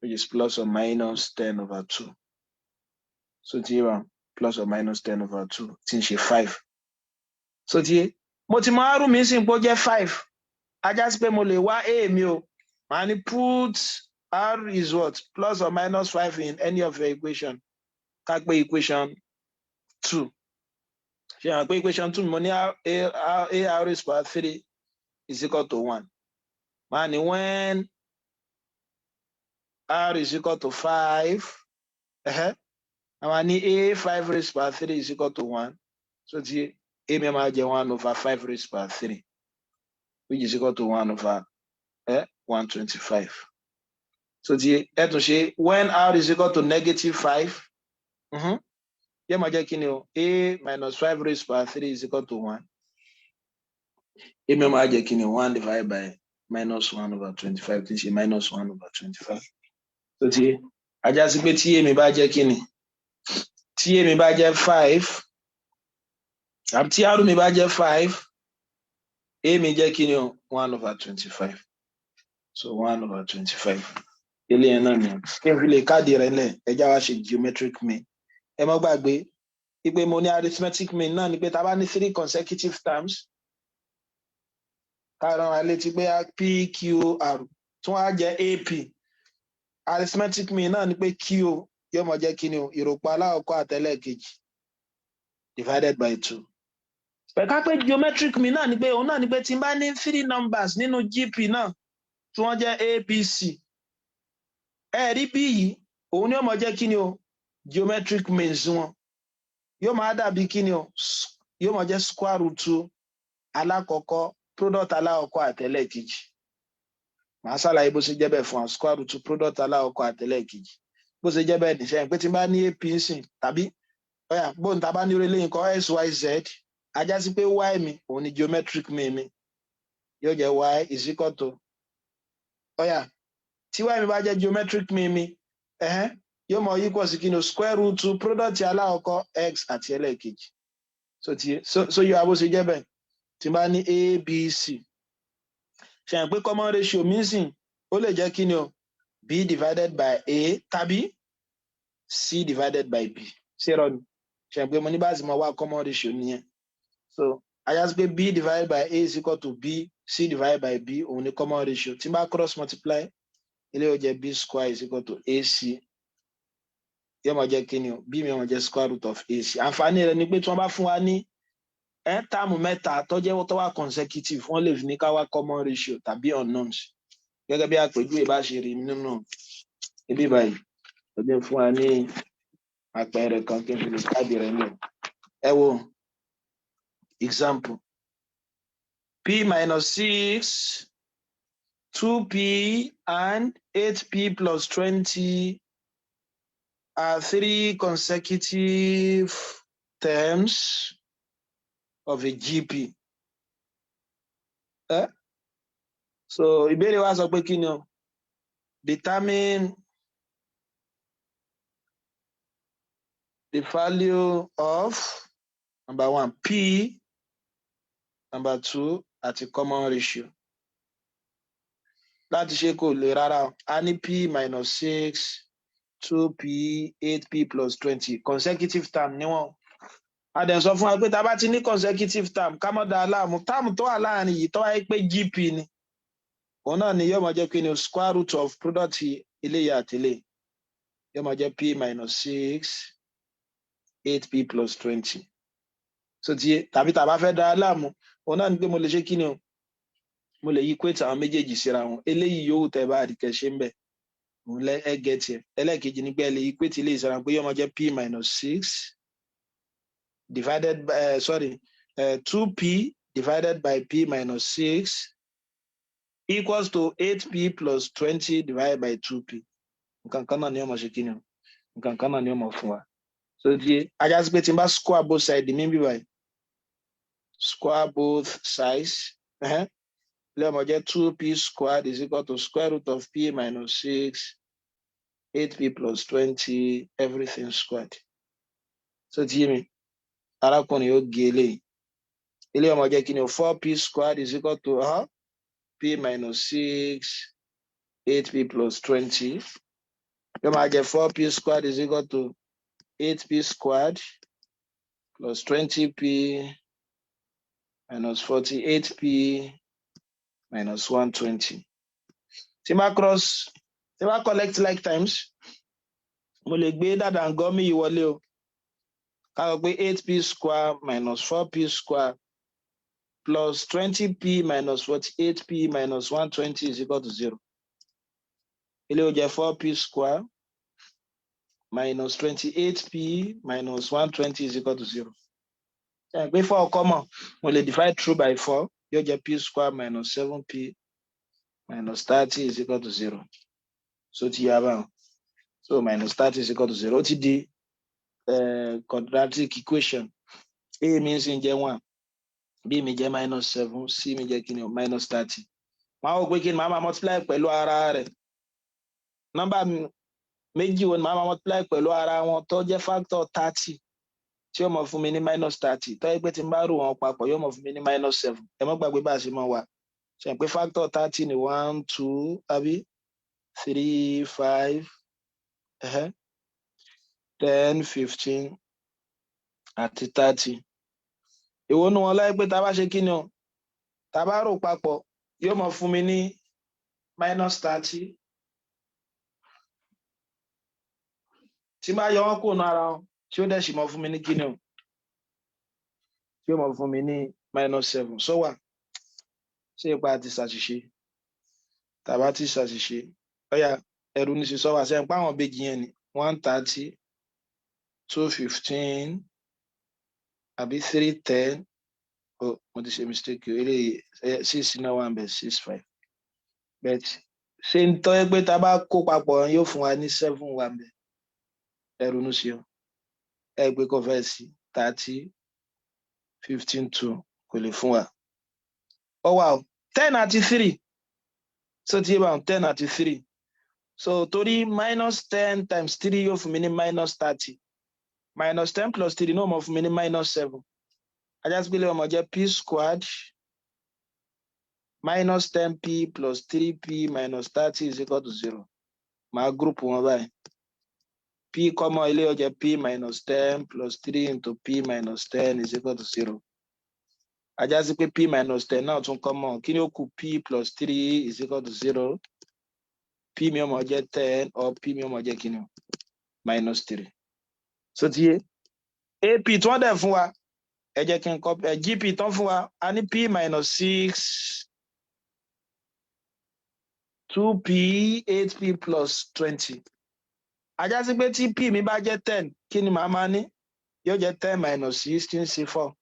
Which is plus or minus 10 over 2. So ti yé wa plus or minus 10 over 2 tí ń ṣe 5. So ti yé mo ti mọ R mi sì ń pọ́ jẹ́ 5. Ajá sí pé mo lè wá A mi o. Màá ní put R is what? Plus or minus 5 in any of your equation. Ká pé equation 2. Ṣé àwọn pé equation 2 mo ní AR raised by 3 is equal to 1. Màá ní when R is equal to 5. Màá ní A5 raised by 3 is equal to 1. So ti A mi máa jẹ́ 1 over 5 raised by 3. Which is equal to 1 over 125. So ti ẹ tún ṣe when R is equal to -5. Yẹ́ máa jẹ́ kí ni o? A minus 5 raised by 3 is equal to 1. A mi máa jẹ́ kí ni o? 1 divided by minus 1 over 25 tí ń ṣe minus 1 over 25. So ti ajá sí pé tí A mi bá jẹ́ kí ni? Tí A mi bá jẹ́ 5. Àbí tí R mi bá jẹ́ 5. A mi jẹ́ kí ni o? 1 over 25. So 1 over 25. Ilé yẹn náà ni kí n fi lè káàdì rẹ̀ lẹ̀ ẹjá wa ṣe geometric mean. Ẹ má gbàgbé ìpè mo ní arithmetic mean náà ni pé tá bá ní 3 consecutive terms ká rán wa létí pé P, Q, R tí wọ́n á jẹ́ AP. Arithmetic mean náà ni pé Q yóò mọ̀ jẹ́ kí ni o? Ìròpọ̀ aláwọ̀kọ́ àtẹlẹ́ẹ̀kejì divided by 2. Pẹ̀ká pé geometric mean náà ni pé òun náà ni pé tí n bá ní 3 numbers nínú GP náà tí wọ́n jẹ́ ABC. Rí bí yìí òun ni ó mọ̀ jẹ́ kí ni o? Geometric means wọn. Yóò máa dàbí kí ni o? Yóò mọ̀ jẹ́ square root alákọ̀ọ́kọ́ product alákọ̀ọ́kọ́ àtẹlẹ́kejì màá ṣàlàyé bó ṣe jẹ́ bẹ́ẹ̀ fún wa square root product alákọ̀ọ́kọ́ àtẹlẹ́kejì bó ṣe jẹ́ bẹ́ẹ̀ nìṣẹ́ pé tí n bá ní ap sìn tàbí ọ̀yà bóun tá a bá ní orí lẹ́yìn kan xyz ajá sí pé y mi òun ni geometric mean mi yóò jẹ́ y is equal to ọ̀yà tí y mi bá jẹ́ geometric mean mi yóò mọ equal sí kí ni square root product alákọ̀ọ́kọ́ x àti ẹlẹ́kejì so yóò abó ṣe jẹ́ bẹ́ẹ̀ tí n bá ní abc ṣe hàn pé common ratio mi sìn ó lè jẹ́ kí ni o b divided by a tàbí c divided by b ṣé rọ ni ṣe hàn pé mo ní bá sì mọ wá common ratio nìyẹn so ajá sí pé b divided by a is equal to b c divided by b òun ni common ratio tí n bá cross multiply ilé yóò jẹ́ b square is equal to ac yóò máa jẹ́ kí ni o b mi máa jẹ́ square root of ac àǹfààní rẹ̀ ni pé tí wọ́n bá fún wa ní táàmù mẹ́ta tó jẹ́ tó wà consecutive wọ́n lè fi ní ká wá common ratio tàbí unknowns gẹ́gẹ́ bí àpèjúwe bá ṣe rí nínú ibi báyìí ó jẹ́ fún wa ní àpẹẹrẹ kan kí n fi lè káàdì rẹ̀ lọ ẹ wo example p minus 6 2p and 8p plus 20 are 3 consecutive terms of a GP. So ìbéèrè wa sọ pé kí ni o determine the value of number 1 p number 2 àti common ratio láti ṣe kò lè rárá a ní p minus 6 2p 8p plus 20 consecutive term níwọ̀n a dẹ̀ sọ fún wa pé tá a bá ti ní consecutive term ká mọ́ da aláàmú term tó wà láàrin yìí tó wáyé pé gp ni òun náà ni yóò máa jẹ́ pé ní square root of product eléyìí àti eléyìí yóò máa jẹ́ p minus 6 8p plus 20 so tàbí tá a bá fẹ́ da aláàmú òun náà ni pé mo lè ṣe kí ni o mo lè equate àwọn méjèèjì síra wọn eléyìí yòówù tẹ́ bá àdìkẹ́ ṣe ń bẹ̀ òun lẹ́gẹ̀ẹ́ tiẹ̀ ẹlẹ́ẹ̀kejì ni pé ẹ lè equate eléyìí síra pé yóò máa jẹ́ p minus 6 divided by 2p divided by p minus 6 equals to 8p plus 20 divided by 2p. Nǹkan kan náà ni ó máa ṣe kí ni o nǹkan kan náà ni ó máa fún wa so ajá sí pé tí n bá square both sides mi bí báyìí square both sides lè máa jẹ́ 2p squared is equal to square root of p minus 6 8p plus 20 everything squared so mi arákùnrin yóò gé eléyìí ó máa jẹ́ kí ni o 4p squared is equal to p minus 6 8p plus 20 yóò máa jẹ́ 4p squared is equal to 8p squared plus 20p minus 48p minus 120 tí bá collect like times mo lè gbé dàdàngọ́mì yìí wọlé o ká sọ pé 8p square minus 4p square plus 20p minus 48p minus 120 is equal to 0. Ilé ó jẹ́ 4p square minus 28p minus 120 is equal to 0. Pé 4 common, mo lè divide through by 4, yóò jẹ́ p square minus 7p minus 30 is equal to 0. So ti yá báwọn. So minus 30 is equal to 0. Ó ti di quadratic equation. A means in jẹ́ 1. B mi jẹ́ minus 7, C mi jẹ́ kí ni o minus 30. Máa wò pé kí ni màá máa multiply pẹ̀lú ara rẹ̀. Nọ́mbà méjì wo ni màá máa multiply pẹ̀lú ara wọn tó jẹ́ factor 30 tí yóò máa fún mi ní minus 30. Tó yẹ pé tí n bá rò wọn papọ̀ yóò máa fún mi ní minus 7. Ẹ má gbàgbé bá a ṣe máa wà. Ṣe pé factor 30 ni 1, 2, àbí 3, 5, 10, 15 àti 30. Èwo nu wọn láyé pé tá a bá ṣe kí ni o tá a bá rò papọ̀ yóò máa fún mi ní minus 30 tí máa yọ wọn kúrò ní ara wọn tí ó dẹ̀ sì máa fún mi ní kí ni o tí ó máa fún mi ní minus 7 so wà ṣé ipa àti ṣàṣìṣe tàbá ti ṣàṣìṣe ọ̀yà ẹ̀rù ní sísọ wà sẹ́yìn pa àwọn bèjì yẹn ni 130 215 àbí 310 Oh, mo ti ṣe mistake o. Eléyìí 6 náà wà ń bẹ̀ 6 5. But ṣé ń tọ́ pé tá a bá kó papọ̀ yóò fún wa ní 7 wà ń bẹ̀. Ẹ ronú sí o. Ẹ gbé kó fẹ́ sí 30 15 2 kò lè fún wa. Ó wà o 10 àti 3. So ti yé bá 10 àti 3. So torí -10 times 3 yóò fún mi ní -30. -10 plus 3 náà mọ̀ fún mi ní -7. Ajásípélé ọmọ jẹ́ p squared -10p plus 3p minus 30 is equal to 0. Màá group wọn báyìí. P kọ́mọ ilé ó jẹ́ p minus 10 plus 3 into p minus 10 is equal to 0. Ajásípé p minus 10 náà tún kọ́mọ. Kí ni ó kù? P plus 3 is equal to 0. P mi ọmọ jẹ́ 10 or P mi ọmọ jẹ́ kí ni? -3. So ti yé. AP tí wọ́n dẹ̀ fún wa. Ẹ jẹ́ kí n kọ́ GP tán fún wa. A ní P minus 6 2p 8p plus 20. Ajásípé tí P mi bá jẹ́ 10 kí ni màá máa ní? Yóò jẹ́ 10 minus 16 sí 4.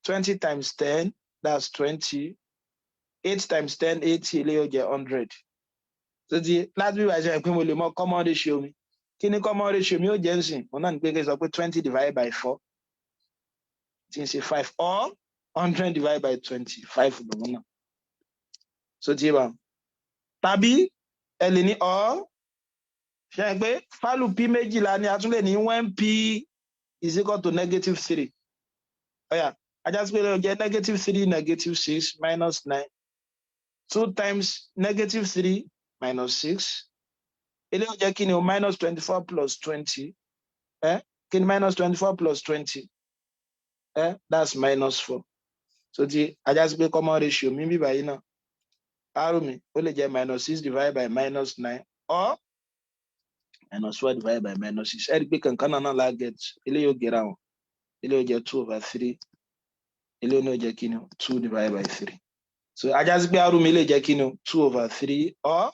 20 times 10 that's 20. 8 times 10 80 ilé yóò jẹ́ 100. So ti láti bí wàá ṣe pé mo lè mọ common ratio mi. Kí ni common ratio mi ó jẹ́ nsìn? Mo náà ní pé kí n sọ pé 20 divided by 4 tí n ṣe 5 or 100 divided by 20 5 lòun náà. So ti bá tàbí ẹ lè ní or ṣe pé fálù p méjìlá ni a tún lè ní when p is equal to -3. Ọ̀yà ajásípé ló jẹ́ -3 -6 -9. 2 times -3 minus 6. Ilé ó jẹ́ kí ni o -24 plus 20. Kí ni -24 plus 20? That's -4. So ti ajásípé common ratio mi bí báyìí náà. R mi ó lè jẹ́ -6 divided by -9 or -4 divided by -6. Ẹ rí pé kankan náà la get. Ilé yóò gẹ̀ra wọn. Ilé yóò jẹ́ 2/3. Ilé yóò jẹ́ kí ni 2 divided by 3. So ajásípé R mi lè jẹ́ kí ni 2/3 or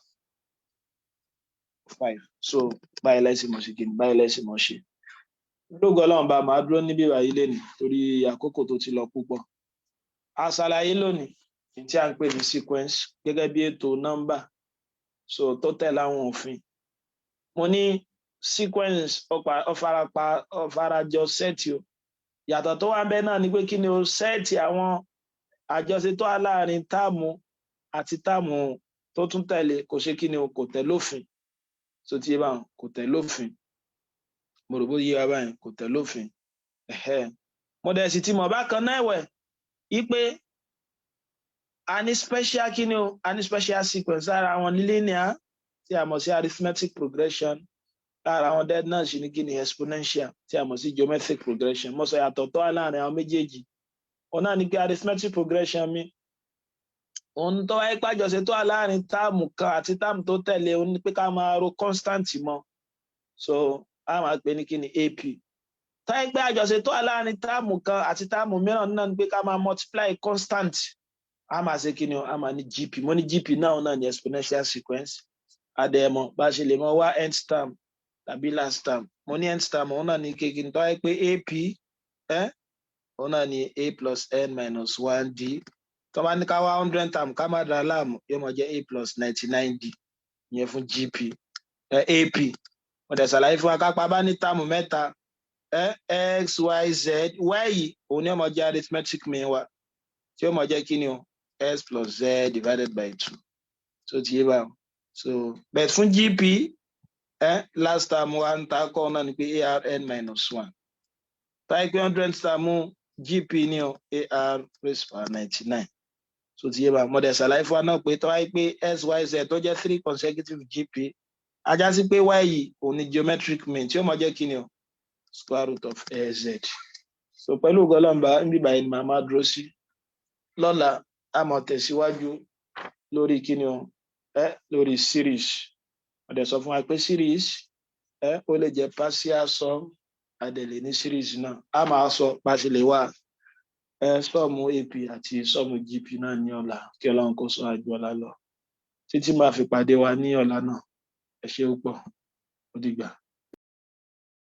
5. So báyìí lẹ́sìn mọ̀ sí kí ni báyìí lẹ́sìn mọ̀ ṣe. Lógo Ọlọ́run bá máa dúró níbí báyìí lẹ́nu torí àkókò tó ti lọ púpọ̀. A ṣàlàyé lónìí tí a ń pè ní sequence gẹ́gẹ́ bí ètò nọ́mbà so tó tẹ̀lé àwọn òfin. Mo ní sequence ọ̀farajọ sẹ́ẹ̀tì o. Yàtọ̀ tó wà bẹ́ẹ̀ náà ni pé kí ni o sẹ́ẹ̀tì àwọn àjọṣe tó wà láàrin táàmù àti táàmù tó tún tẹ̀lé kò ṣe kí ni o kò tẹ̀lé òfin. So ti yé báwọn kò tẹ̀lé òfin. Mo rò bó yé wa báyìí kò tẹ̀lé òfin. Mo dẹ̀ sì ti mọ̀ bákan náà ẹ̀wẹ̀ wípé a ní special kí ni o a ní special sequence lára àwọn ní linear tí a mọ̀ sí arithmetic progression lára àwọn dead náà sì ní kí ni exponential tí a mọ̀ sí geometric progression. Mo sọ yàtọ̀ tó wà láàrin àwọn méjèèjì. Òun náà ni pé arithmetic progression mi òun tó wáyé pàjọṣe tó wà láàrin táàmù kan àti táàmù tó tẹ̀lé òun ni pé ká máa ro constant mọ́. So a máa pè ní kí ni AP. Táyé pé àjọṣe tó wà láàrin táàmù kan àti táàmù mìíràn náà ni pé ká máa multiply constant. A máa ṣe kí ni a máa ní GP. Mo ní GP náà ní exponential sequence. Àdẹ̀mọ̀ bá ṣe lè mọ wá nth term tàbí last term. Mo ní nth term òun náà ní kékin tó wáyé pé AP òun náà ní a plus n minus 1d. Tó bá ní ká wá 100 term ká má dá láàmú yóò mọ jẹ́ a plus 99d ìyẹn fún GP. AP mo dẹ̀ ṣàlàyé fún wa kápá bá ní táàmù mẹ́ta x y z y yìí òun ni ó mọ jẹ́ arithmetic mean wa tí ó mọ jẹ́ kí ni o s plus z divided by 2. So ti yé báwọn. So but fún GP last term wa ń ta kọ́ náà ni pé arn minus 1. Táyé pé 100 term GP ni o ar raised power 99. So ti yé báwọn. Mo dẹ̀ ṣàlàyé fún wa náà pé tó wáyé pé s y z tó jẹ́ 3 consecutive GP ajá sí pé y yìí òun ni geometric mean tí ó mọ jẹ́ kí ni o square root of az. So pẹ̀lú ògbọ́lọ́mbà níbi báyìí ni màá máa dúró sí. Lọ́la a máa tẹ̀síwájú lórí kí ni o lórí series. Mo dẹ̀ sọ fún wa pé series ó lè jẹ́ partial sum adẹ̀lẹ̀ ní series náà. A máa sọ bá ṣe lè wá sọ́ọ̀mù AP àti sọ́ọ̀mù GP náà ní ọ̀la kí Ọlọ́run kó sọ àjọ ọ̀la lọ. Títí máa fi pàdé wa ní ọ̀la náà. Ẹ ṣé púpọ̀. Ó dìgbà.